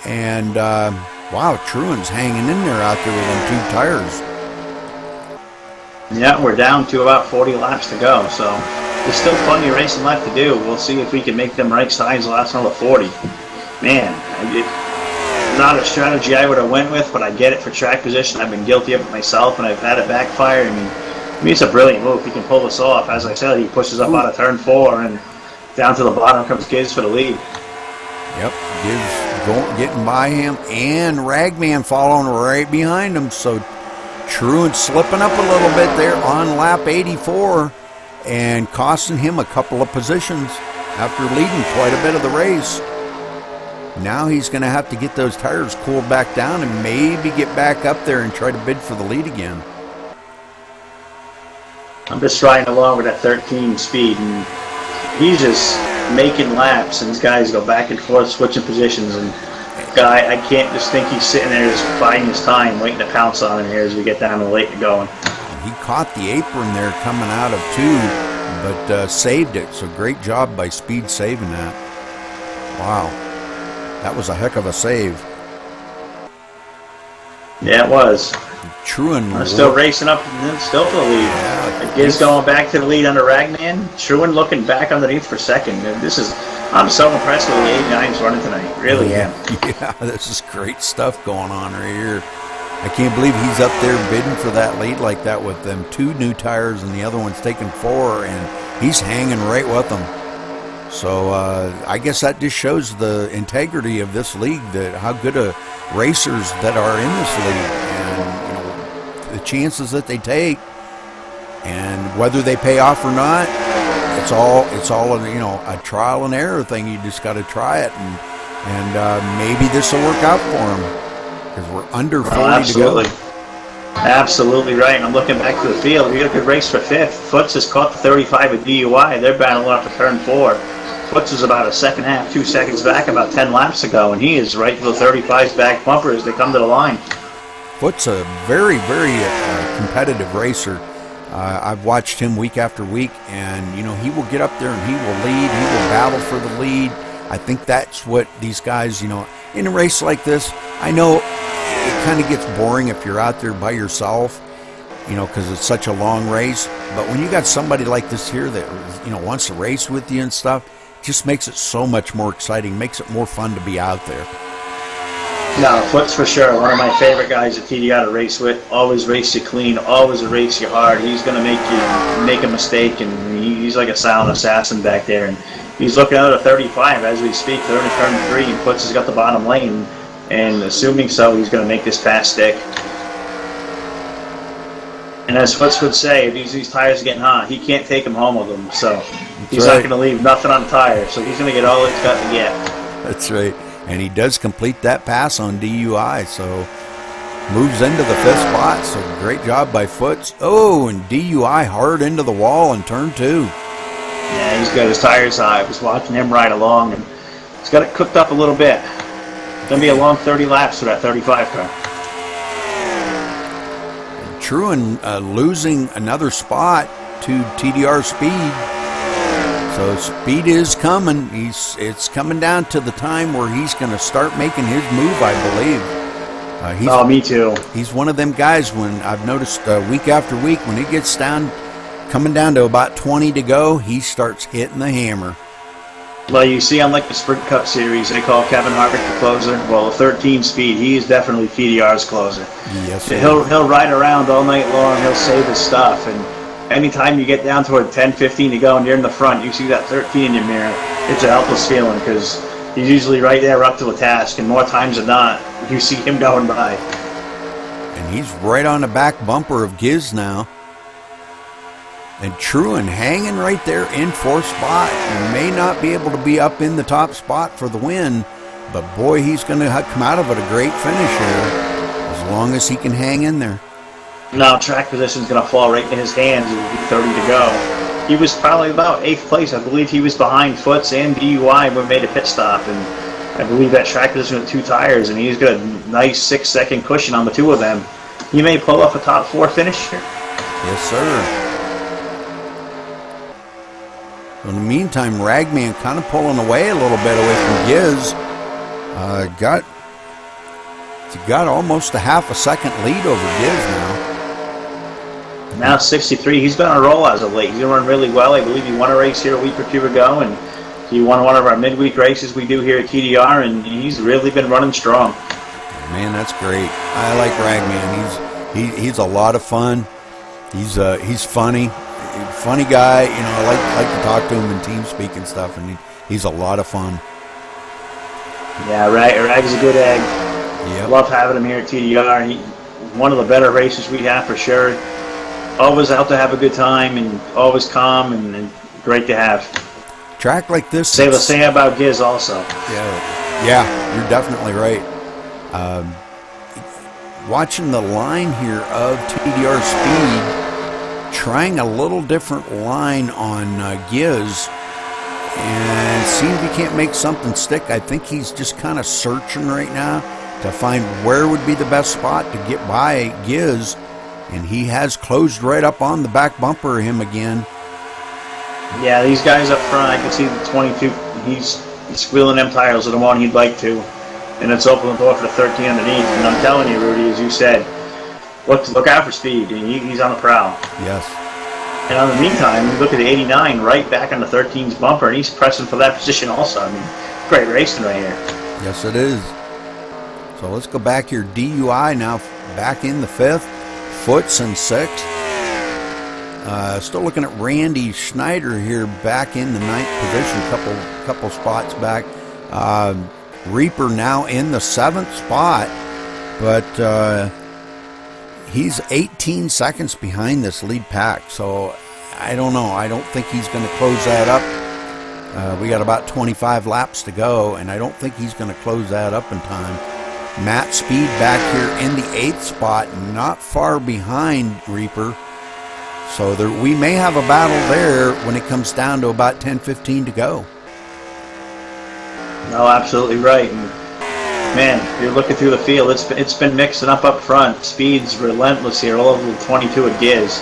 and wow, Truan's hanging in there out there with them 2 tires. Yeah, we're down to about 40 laps to go, so there's still plenty of racing left to do. We'll see if we can make them right sides the last another 40. Man, not a strategy I would have went with, but I get it for track position. I've been guilty of it myself, and I've had it backfire. I mean, it's a brilliant move. He can pull this off. As I said, he pushes up out of turn 4, and down to the bottom comes Giz for the lead. Yep, Giz getting by him, and Ragman following right behind him, so Truan slipping up a little bit there on lap 84 and costing him a couple of positions after leading quite a bit of the race. Now he's going to have to get those tires cooled back down and maybe get back up there and try to bid for the lead again. I'm just riding along with that 13 speed, and he's just making laps, and these guys go back and forth switching positions, and guy, I can't just think he's sitting there just biding his time, waiting to pounce on him here as we get down the late and going. He caught the apron there coming out of 2, but saved it. So great job by Speed saving that. Wow, that was a heck of a save. Yeah, it was. Truan still racing up and then still for the lead. Yeah, Giz going back to the lead under Ragman. Truan looking back underneath for second. I'm so impressed with the 89's running tonight. Really am. Yeah, this is great stuff going on right here. I can't believe he's up there bidding for that lead like that with them 2 new tires and the other one's taking 4, and he's hanging right with them. So I guess that just shows the integrity of this league, that how good of racers that are in this league, and you know, the chances that they take, and whether they pay off or not. It's all a trial and error thing. You just got to try it, and maybe this will work out for him, because we're under 40 to go. Absolutely right. And I'm looking back to the field. We got a good race for fifth. Foots has caught the 35 at DUI. They're battling up to turn 4. Foots was about a second half, 2 seconds back about 10 laps ago, and he is right to the 35's back bumper as they come to the line. Foot's a very, very competitive racer. I've watched him week after week, and he will get up there and he will lead. He will battle for the lead. I think that's what these guys, in a race like this, I know it kind of gets boring if you're out there by yourself, because it's such a long race. But when you got somebody like this here that, wants to race with you and stuff, it just makes it so much more exciting, makes it more fun to be out there. No, Foots for sure. One of my favorite guys at TDR to race with. Always race you clean, always race you hard. He's going to make you make a mistake, and he's like a silent assassin back there. And he's looking out at 35 as we speak. They're in turn 3, and Foots has got the bottom lane. And assuming so, he's going to make this pass stick. And as Foots would say, if these tires are getting hot, he can't take them home with him. So he's not going to leave nothing on the tire. So he's going to get all he's got to get. That's right. And he does complete that pass on DUI, so moves into the 5th spot. So great job by Foots. Oh, and DUI hard into the wall in turn 2. Yeah, he's got his tires high. I was watching him ride along, and he's got it cooked up a little bit. It's going to be a long 30 laps for that 35 car. And Truan losing another spot to TDR Speed. So Speed is coming. It's coming down to the time where he's going to start making his move, I believe. Me too. He's one of them guys when I've noticed week after week, when it gets coming down to about 20 to go, he starts hitting the hammer. Well, you see on like the Sprint Cup Series, they call Kevin Harvick the closer. Well, 13 Speed, he is definitely TDR's closer. Yes, he'll ride around all night long. He'll save his stuff, and anytime you get down toward 10, 15 to go and you're in the front, you see that 13 in your mirror, it's a helpless feeling because he's usually right there up to the task, and more times than not, you see him going by. And he's right on the back bumper of Giz now. And Truan hanging right there in 4th spot. He may not be able to be up in the top spot for the win, but boy, he's going to come out of it a great finish here, as long as he can hang in there. Now track position's going to fall right in his hands. It will be 30 to go. He was probably about 8th place. I believe he was behind Foots and DUI when we made a pit stop. And I believe that track position with 2 tires, and he's got a nice 6-second cushion on the 2 of them. He may pull off a top 4 finish here. Yes, sir. In the meantime, Ragman kind of pulling away a little bit away from Giz. Got almost a half a second lead over Giz now. Now 63, he's been on a roll as of late. He's going to run really well. I believe he won a race here a week or 2 ago, and he won one of our midweek races we do here at TDR, and he's really been running strong. Man, that's great. I like Ragman. He's a lot of fun. He's funny guy. I like to talk to him in team speak and stuff, and he's a lot of fun. Yeah, Rag's a good egg. Yep. Love having him here at TDR. One of the better races we have for sure. Always out to have a good time and always calm and great to have. Track like this. Say the same about Giz also. Yeah, you're definitely right. Watching the line here of TDR Speed, trying a little different line on Giz, and seeing if he can't make something stick. I think he's just kind of searching right now to find where would be the best spot to get by Giz, and he has closed right up on the back bumper of him again. Yeah, these guys up front, I can see the 22, he's squealing them tires to the one he'd like to, and it's open the door for the 13 underneath. And I'm telling you, Rudy, as you said, look out for Speed, and he's on the prowl. Yes. And in the meantime, you look at the 89 right back on the 13's bumper, and he's pressing for that position also. I mean, great racing right here. Yes, it is. So let's go back here. DUI now back in the 5th. Foots in 6th. Still looking at Randy Schneider here back in the 9th position, couple spots back. Reaper now in the 7th spot, but he's 18 seconds behind this lead pack. So I don't know. I don't think he's going to close that up. We got about 25 laps to go, and I don't think he's going to close that up in time. Matt Speed back here in the 8th spot, not far behind Reaper. So we may have a battle there when it comes down to about 10-15 to go. No, absolutely right. And man, you're looking through the field. It's been mixing up front. Speed's relentless here, all over the 22 it gives,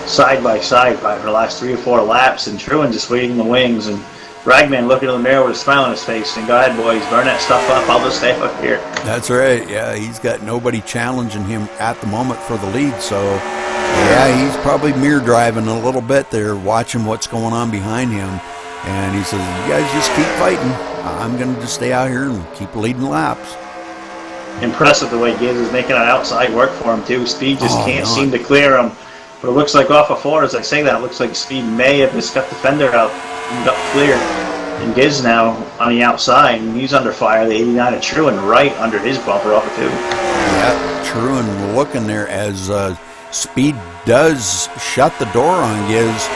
side by side for the last 3 or 4 laps, and Truin just waiting in the wings. And Ragman looking in the mirror with a smile on his face, and go ahead, boys, burn that stuff up. I'll just stay up here. That's right. Yeah, he's got nobody challenging him at the moment for the lead. So yeah, he's probably mirror driving a little bit there, watching what's going on behind him. And he says, you guys just keep fighting. I'm going to just stay out here and keep leading laps. Impressive the way Gibbs is making that outside work for him, too. Speed just can't seem to clear him. But it looks like off of 4, as I say that, it looks like Speed may have just got the fender out and got clear. And Gibbs now on the outside, and he's under fire. The 89 of Truin right under his bumper off of 2. Yeah, Truin looking there as Speed does shut the door on Gibbs.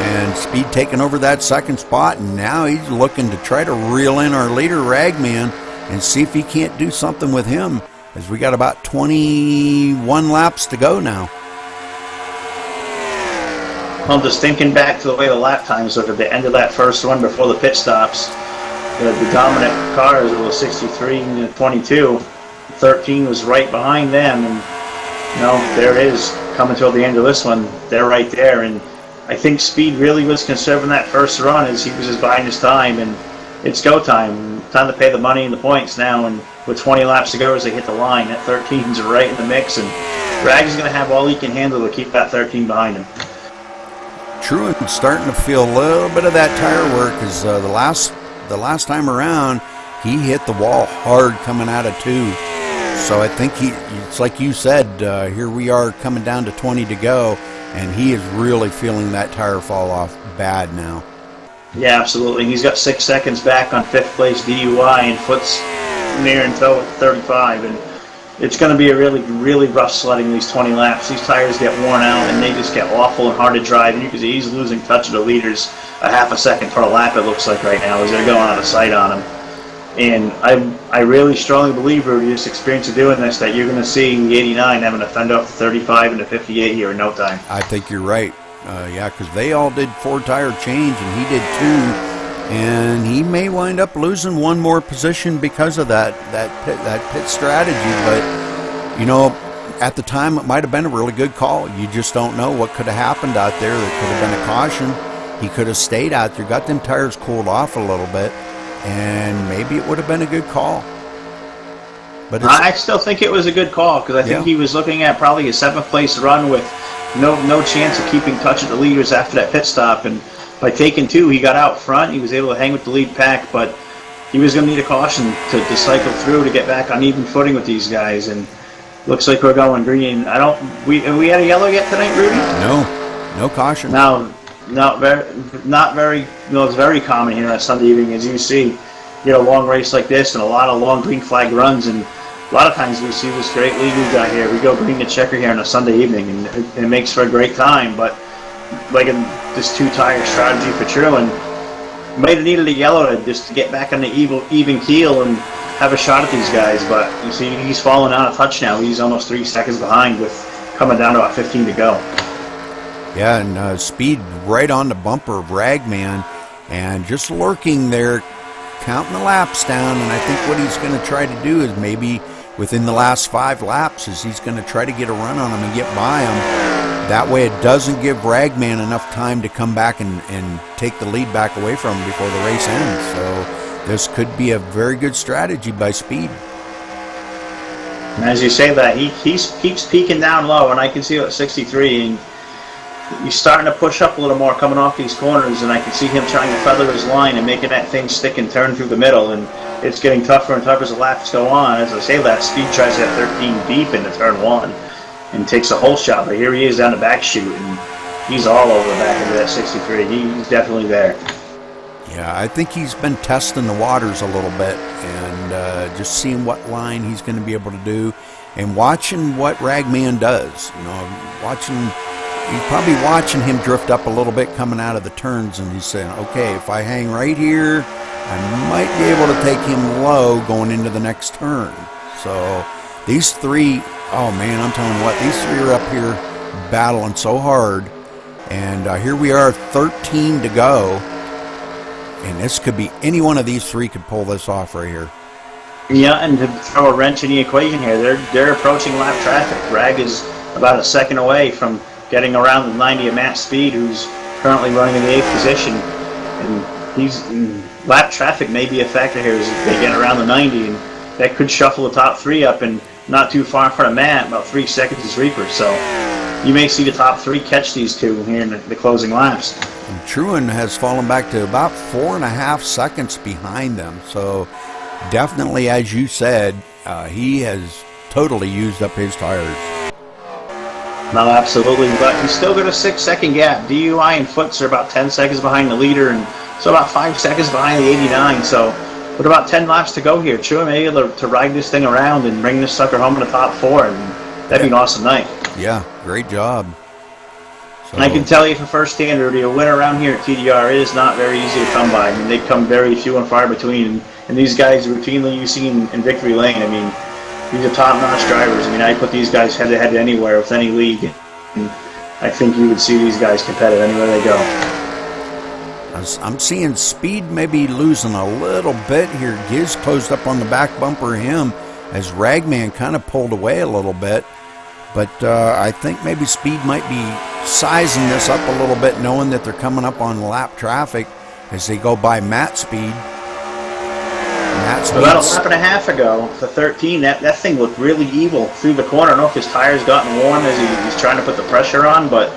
And Speed taking over that 2nd spot, and now he's looking to try to reel in our leader, Ragman, and see if he can't do something with him, as we got about 21 laps to go now. Well, just thinking back to the way the lap times look at the end of that first one before the pit stops, the dominant cars was 63 and 22. 13 was right behind them, and there it is coming toward the end of this one. They're right there, and I think Speed really was conserving that first run as he was just buying his time, and it's go time. Time to pay the money and the points now, and with 20 laps to go as they hit the line, that 13's right in the mix, and Rag's going to have all he can handle to keep that 13 behind him. Truin's starting to feel a little bit of that tire work, as the last time around he hit the wall hard coming out of 2. So I think it's like you said, here we are coming down to 20 to go, and he is really feeling that tire fall off bad now. Yeah, absolutely. He's got 6 seconds back on 5th place DUI, and Foot's near and toe at 35, and it's going to be a really, really rough sledding these 20 laps. These tires get worn out, and they just get awful and hard to drive, and you can see he's losing touch of the leaders a half a second per lap, it looks like right now, as they're going out of sight on him. And I really strongly believe, Rudy, this experience of doing this, that you're going to see the 89 having a fender up to 35 and a 58 here in no time. I think you're right. Yeah, because they all did 4 tire change, and he did 2, and he may wind up losing 1 more position because of that pit strategy. But at the time, it might have been a really good call. You just don't know what could have happened out there. There could have been a caution. He could have stayed out there, got them tires cooled off a little bit, and maybe it would have been a good call. But I still think it was a good call, because I think he was looking at probably a 7th place run with no chance of keeping touch of the leaders after that pit stop. And by taking 2, he got out front. He was able to hang with the lead pack, but he was going to need a caution to cycle through to get back on even footing with these guys. And looks like we're going green. Have we had a yellow yet tonight, Rudy? No caution. No, not very. It's very common here on Sunday evening, as you see. You get a long race like this and a lot of long green flag runs, and a lot of times we see this great lead we've got here. We go green to checker here on a Sunday evening, and it makes for a great time. But like in this 2-tire strategy for Truin, might have needed a yellow to get back on the even keel and have a shot at these guys. But you see, he's falling out of touch now. He's almost 3 seconds behind with coming down to about 15 to go. Yeah, and Speed right on the bumper of Ragman, and just lurking there, counting the laps down. And I think what he's going to try to do is maybe within the last 5 laps is he's going to try to get a run on him and get by him. That way it doesn't give Ragman enough time to come back and take the lead back away from him before the race ends. So this could be a very good strategy by Speed. And as you say that, he keeps peaking down low, and I can see it at 63, and he's starting to push up a little more coming off these corners, and I can see him trying to feather his line and making that thing stick and turn through the middle, and it's getting tougher and tougher as the laps go on. As I say that, Speed tries that 13 deep into turn 1 and takes a whole shot, but here he is down the back chute, and he's all over the back into that 63. He's definitely there. Yeah, I think he's been testing the waters a little bit and just seeing what line he's going to be able to do and watching what Ragman does. He's probably watching him drift up a little bit coming out of the turns, and he's saying, okay, if I hang right here, I might be able to take him low going into the next turn. So these three, oh man, I'm telling you what, these three are up here battling so hard. And here we are, 13 to go. And this could be, any one of these three could pull this off right here. Yeah, and to throw a wrench in the equation here, they're approaching lap traffic. Rag is about a second away from getting around the 90 at Matt Speed, who's currently running in the 8th position. And lap traffic may be a factor here as they get around the 90, and that could shuffle the top three up, and not too far in front of Matt, about 3 seconds is Reaper. So you may see the top three catch these two here in the closing laps. And Truin has fallen back to about 4.5 seconds behind them. So definitely, as you said, he has totally used up his tires. No, absolutely, but he's still got a 6-second gap. DUI and Foots are about 10 seconds behind the leader, and so about 5 seconds behind the 89. So with about 10 laps to go here, Truin may be able to ride this thing around and bring this sucker home in the top 4, and that'd be an awesome night. Yeah, great job. So, and I can tell you for firsthand, Rudy, a win around here at TDR is not very easy to come by. I mean, they come very few and far between, and these guys routinely you see in Victory Lane. I mean, these are top-notch drivers. I mean, I put these guys head-to-head anywhere with any league, and I think you would see these guys competitive anywhere they go. I'm seeing Speed maybe losing a little bit here. Giz closed up on the back bumper of him as Ragman kind of pulled away a little bit. But I think maybe Speed might be sizing this up a little bit, knowing that they're coming up on lap traffic as they go by Matt Speed. About a lap and a half ago, the 13, that thing looked really evil through the corner. I don't know if his tire's gotten warm as he's trying to put the pressure on, but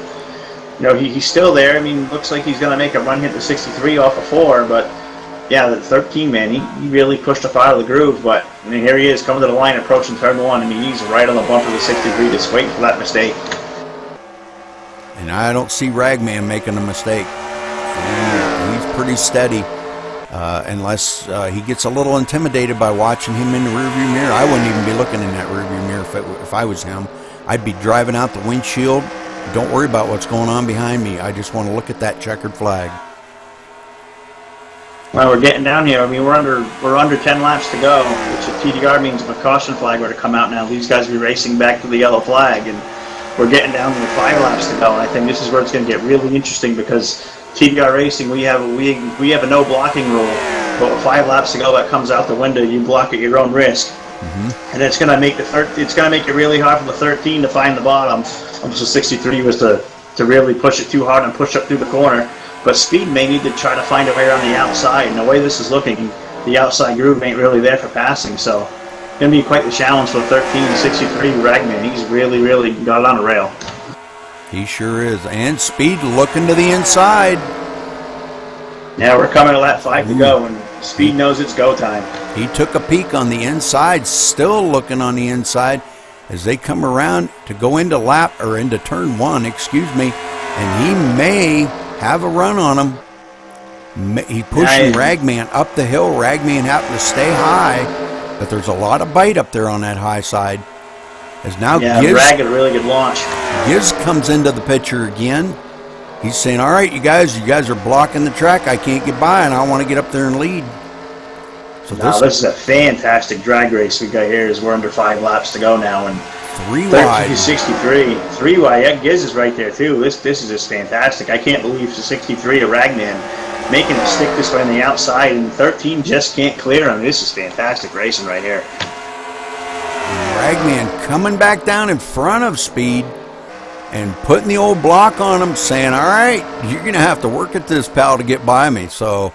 you know he's still there. I mean, looks like he's going to make a run hit the 63 off of 4, but yeah, the 13, man, he really pushed up out of the groove. But I mean, here he is coming to the line, approaching turn 1. I mean, he's right on the bumper of the 63, just waiting for that mistake. And I don't see Ragman making a mistake. He's pretty steady. Unless he gets a little intimidated by watching him in the rearview mirror. I wouldn't even be looking in that rearview mirror if I was him. I'd be driving out the windshield. Don't worry about what's going on behind me. I just want to look at that checkered flag. Well, we're getting down here. I mean, we're under 10 laps to go, which at TDR means if a caution flag were to come out now, these guys will be racing back to the yellow flag, and we're getting down to the 5 laps to go. And I think this is where it's going to get really interesting because TDR Racing, we have a no blocking rule, but with 5 laps to go, that comes out the window. You block at your own risk, and it's going to make it really hard for the 13 to find the bottom. So 63 was to really push it too hard and push up through the corner. But Speed may need to try to find a way around the outside, and the way this is looking, the outside groove ain't really there for passing. So it's going to be quite the challenge for the 13 63 Ragman. He's really got it on a rail. He sure is. And Speed looking to the inside. Now we're coming to lap 5 to go, and Speed knows it's go time. He took a peek on the inside, still looking on the inside as they come around to go into turn 1, and he may have a run on him. He pushing Ragman up the hill. Ragman having to stay high, but there's a lot of bite up there on that high side. As now Rag had a really good launch. Giz comes into the picture again. He's saying, all right, you guys are blocking the track. I can't get by, and I want to get up there and lead. So this is a fantastic drag race we got here as we're under 5 laps to go now. And 3 wide. 63. 3 wide. Yeah, Giz is right there, too. This is just fantastic. I can't believe the 63 to Ragman making him stick this way on the outside, and 13 just can't clear him. This is fantastic racing right here. Ragman coming back down in front of Speed and putting the old block on him, saying, all right, you're going to have to work at this, pal, to get by me. So,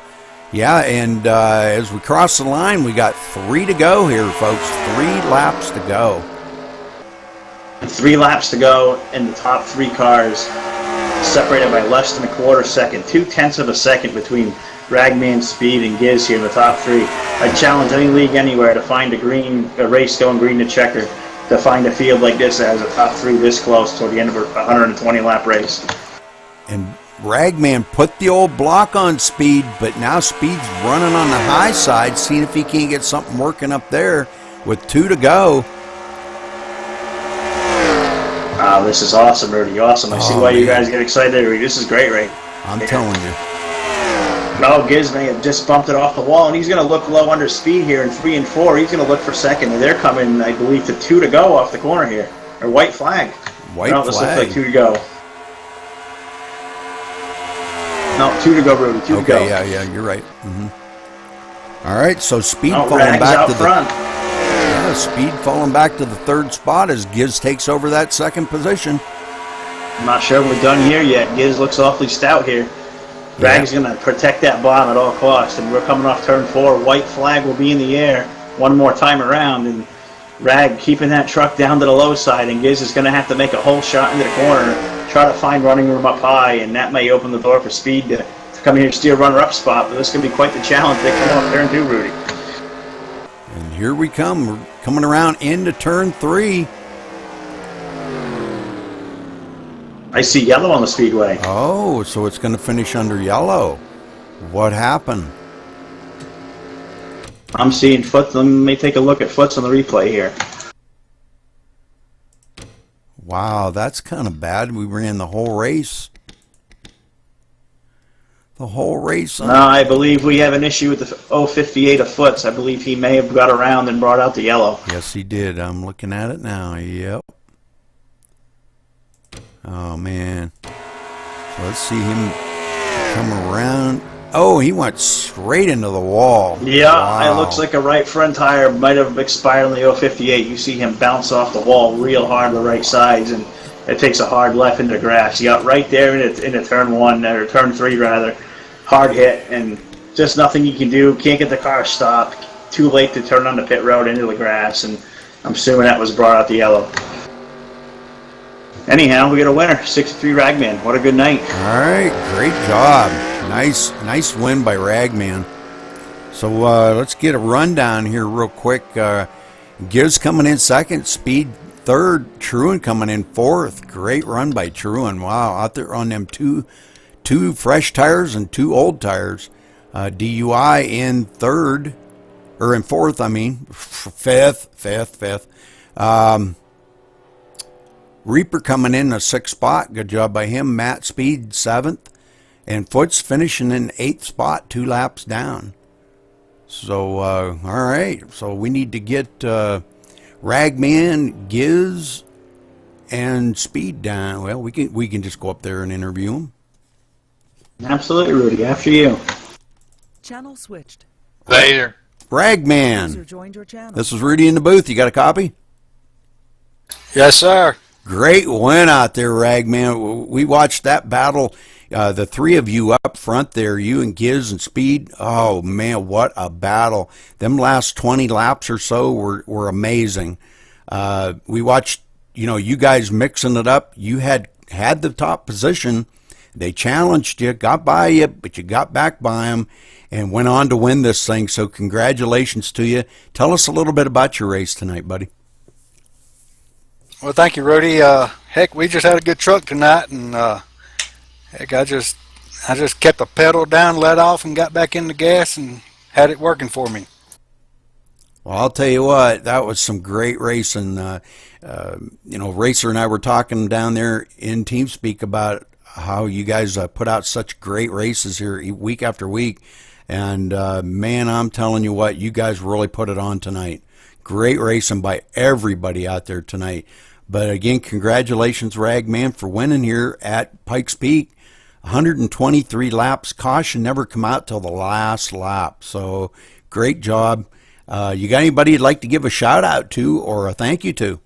yeah, and as we cross the line, we got 3 to go here, folks. 3 laps to go. 3 laps to go, and the top 3 cars separated by less than a quarter second, 0.2 of a second between Ragman, Speed, and Giz here in the top 3. I challenge any league anywhere to find a race going green to checker, to find a field like this that has a top 3 this close toward the end of a 120 lap race. And Ragman put the old block on Speed, but now Speed's running on the high side, seeing if he can't get something working up there with 2 to go. Wow, this is awesome, Rudy. Awesome. I see why you guys get excited, Rudy. This is great, right? I'm telling you. Oh, Giz may have just bumped it off the wall, and he's going to look low under speed here in 3 and 4. He's going to look for second, and they're coming, I believe, to 2 to go off the corner here. Or white flag. White no, flag. this looks like 2 to go. No, 2 to go, Rudy. 2 to go. Okay, yeah, you're right. All right, so Speed falling Rag's back out to front. Speed falling back to the 3rd spot as Giz takes over that 2nd position. I'm not sure we're done here yet. Giz looks awfully stout here. Rag's going to protect that bottom at all costs, and we're coming off turn 4. White flag will be in the air one more time around, and Rag keeping that truck down to the low side, and Giz is going to have to make a whole shot into the corner, try to find running room up high, and that may open the door for Speed to come here and steal runner-up spot, but this can be quite the challenge. They come off turn 2, Rudy. And here we come. We're coming around into turn 3. I see yellow on the speedway. Oh, so it's going to finish under yellow. What happened? I'm seeing Foots. Let me take a look at Foots on the replay here. Wow, that's kind of bad. We ran the whole race. The whole race. No, I believe we have an issue with the 058 of Foots. I believe he may have got around and brought out the yellow. Yes, he did. I'm looking at it now. Yep. Oh, man. So let's see him come around. Oh, he went straight into the wall. Yeah, wow. It looks like a right front tire might have expired on the 058. You see him bounce off the wall real hard on the right sides, and it takes a hard left into the grass. He got right there into turn 1, or turn 3 rather. Hard hit, and just nothing you can do. Can't get the car stopped. Too late to turn on the pit road into the grass, and I'm assuming that was brought out the yellow. Anyhow, we got a winner, 63 Ragman. What a good night. All right, great job. Nice win by Ragman. So let's get a rundown here real quick. Giz coming in 2nd, Speed 3rd, Truan coming in 4th. Great run by Truan. Wow, out there on them two fresh tires and 2 old tires. DUI in 3rd, or in 4th, I mean, 5th. Reaper coming in a 6th spot. Good job by him. Matt Speed 7th. And Foots finishing in 8th spot, 2 laps down. So, all right. So we need to get Ragman, Giz, and Speed down. Well, we can just go up there and interview them. Absolutely, Rudy. After you. Channel switched. Later. Ragman. User joined your channel. This is Rudy in the booth. You got a copy? Yes, sir. Great win out there, Ragman. We watched that battle. The 3 of you up front there, you and Giz and Speed. Oh, man, what a battle. Them last 20 laps or so were amazing. We watched, you guys mixing it up. You had the top position. They challenged you, got by you, but you got back by them and went on to win this thing. So congratulations to you. Tell us a little bit about your race tonight, buddy. Well, thank you, Rudy. Heck, we just had a good truck tonight, and heck, I just kept the pedal down, let off, and got back in the gas, and had it working for me. Well, I'll tell you what, that was some great racing. Racer and I were talking down there in TeamSpeak about how you guys put out such great races here week after week, and man, I'm telling you what, you guys really put it on tonight. Great racing by everybody out there tonight. But again, congratulations, Ragman, for winning here at Pikes Peak. 123 laps. Caution never come out till the last lap. So great job. You got anybody you'd like to give a shout out to or a thank you to?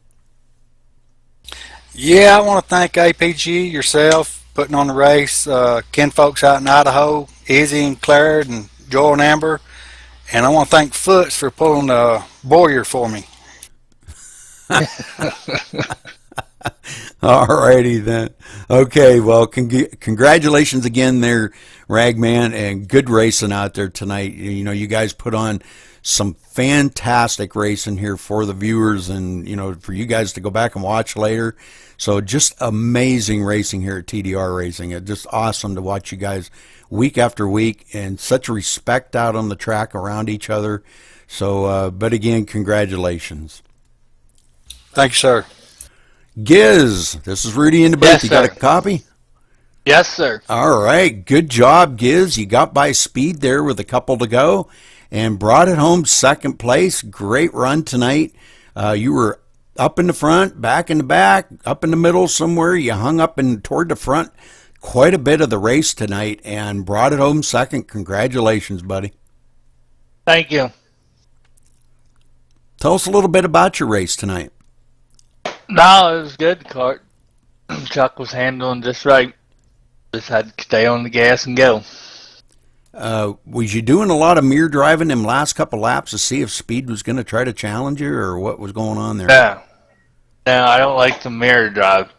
Yeah, I want to thank APG, yourself, putting on the race, Ken folks out in Idaho, Izzy and Claire and Joel and Amber. And I want to thank Foots for pulling the Boyer for me. All righty then. Okay, well, congratulations again there, Ragman, and good racing out there tonight. You guys put on some fantastic racing here for the viewers and, for you guys to go back and watch later. So just amazing racing here at TDR-Racing. It's just awesome to watch you guys week after week and such respect out on the track around each other. So, but again, congratulations. Thank you, sir. Giz, this is Rudy in the booth. Yes, you got sir. a copy? Yes, sir. All right, good job, Giz. You got by Speed there with a couple to go and brought it home second place. Great run tonight. You were up in the front, back in the back, up in the middle somewhere. You hung up and toward the front quite a bit of the race tonight and brought it home second. Congratulations, buddy. Thank you. Tell us a little bit about your race tonight. No, it was good. Cart Chuck was handling just right. Just had to stay on the gas and go. Was you doing a lot of mirror driving them last couple laps to see if Speed was going to try to challenge you, or what was going on there? No, I don't like the mirror drive.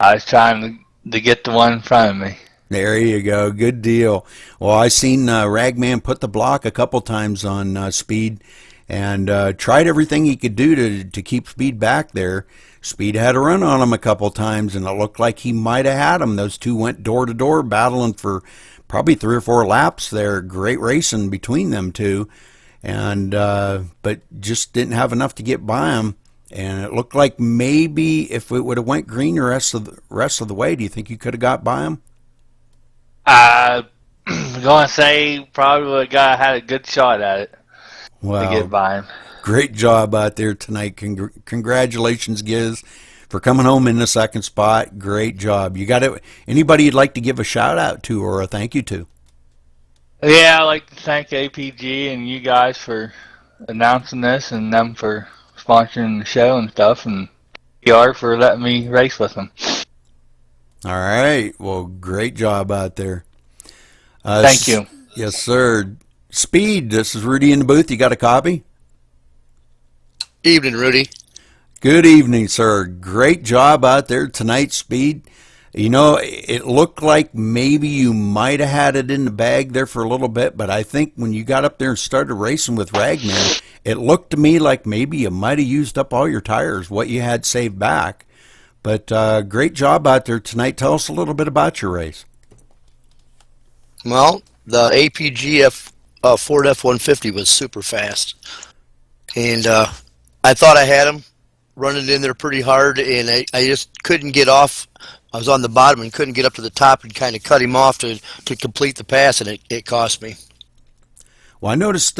I was trying to get the one in front of me. There you go. Good deal. Well, I seen Ragman put the block a couple times on Speed and tried everything he could do to keep Speed back there. Speed had a run on him a couple times, and it looked like he might have had him. Those two went door to door, battling for probably 3 or 4 laps there. Great racing between them two, and but just didn't have enough to get by him. And it looked like maybe if it would have went green the rest of the way, do you think you could have got by him? I'm going to say probably would have had a good shot at it to get by him. Great job out there tonight. Congratulations, Giz, for coming home in the second spot. Great job. You got it. Anybody you'd like to give a shout out to or a thank you to? Yeah, I'd like to thank APG and you guys for announcing this, and them for sponsoring the show and stuff, and PR for letting me race with them. All right. Well, great job out there. Thank you. Yes, sir. Speed, this is Rudy in the booth. You got a copy? Evening, Rudy. Good evening, sir. Great job out there tonight, Speed. You know, it looked like maybe you might have had it in the bag there for a little bit, but I think when you got up there and started racing with Ragman, it looked to me like maybe you might have used up all your tires, what you had saved back. But great job out there tonight. Tell us a little bit about your race. Well, the APG Ford F-150 was super fast, and I thought I had him running in there pretty hard, and I just couldn't get off. I was on the bottom and couldn't get up to the top and kind of cut him off to complete the pass, and it cost me. Well, I noticed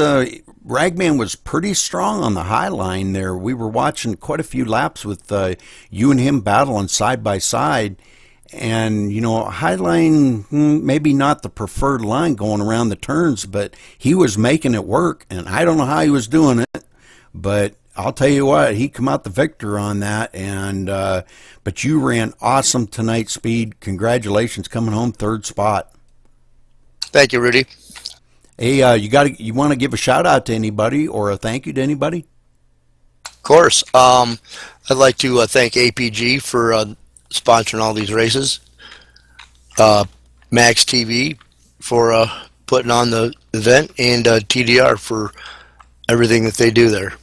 Ragman was pretty strong on the high line there. We were watching quite a few laps with you and him battling side by side. And, you know, high line, maybe not the preferred line going around the turns, but he was making it work. And I don't know how he was doing it, but I'll tell you what, he come out the victor on that. And but you ran awesome tonight, Speed. Congratulations, coming home third spot. Thank you, Rudy. Hey, you want to give a shout out to anybody or a thank you to anybody? Of course. I'd like to thank APG for sponsoring all these races. Max TV for putting on the event, and TDR for everything that they do there.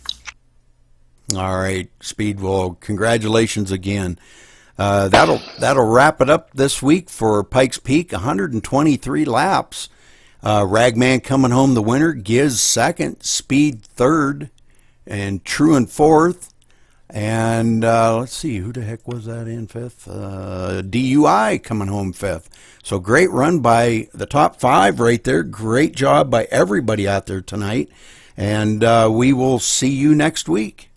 All right, Speed. Well, congratulations again. That'll wrap it up this week for Pikes Peak. 123 laps. Ragman coming home the winner. Giz second. Speed third. And Truant fourth. And let's see, who the heck was that in fifth? DUI coming home fifth. So great run by the top 5 right there. Great job by everybody out there tonight. And we will see you next week.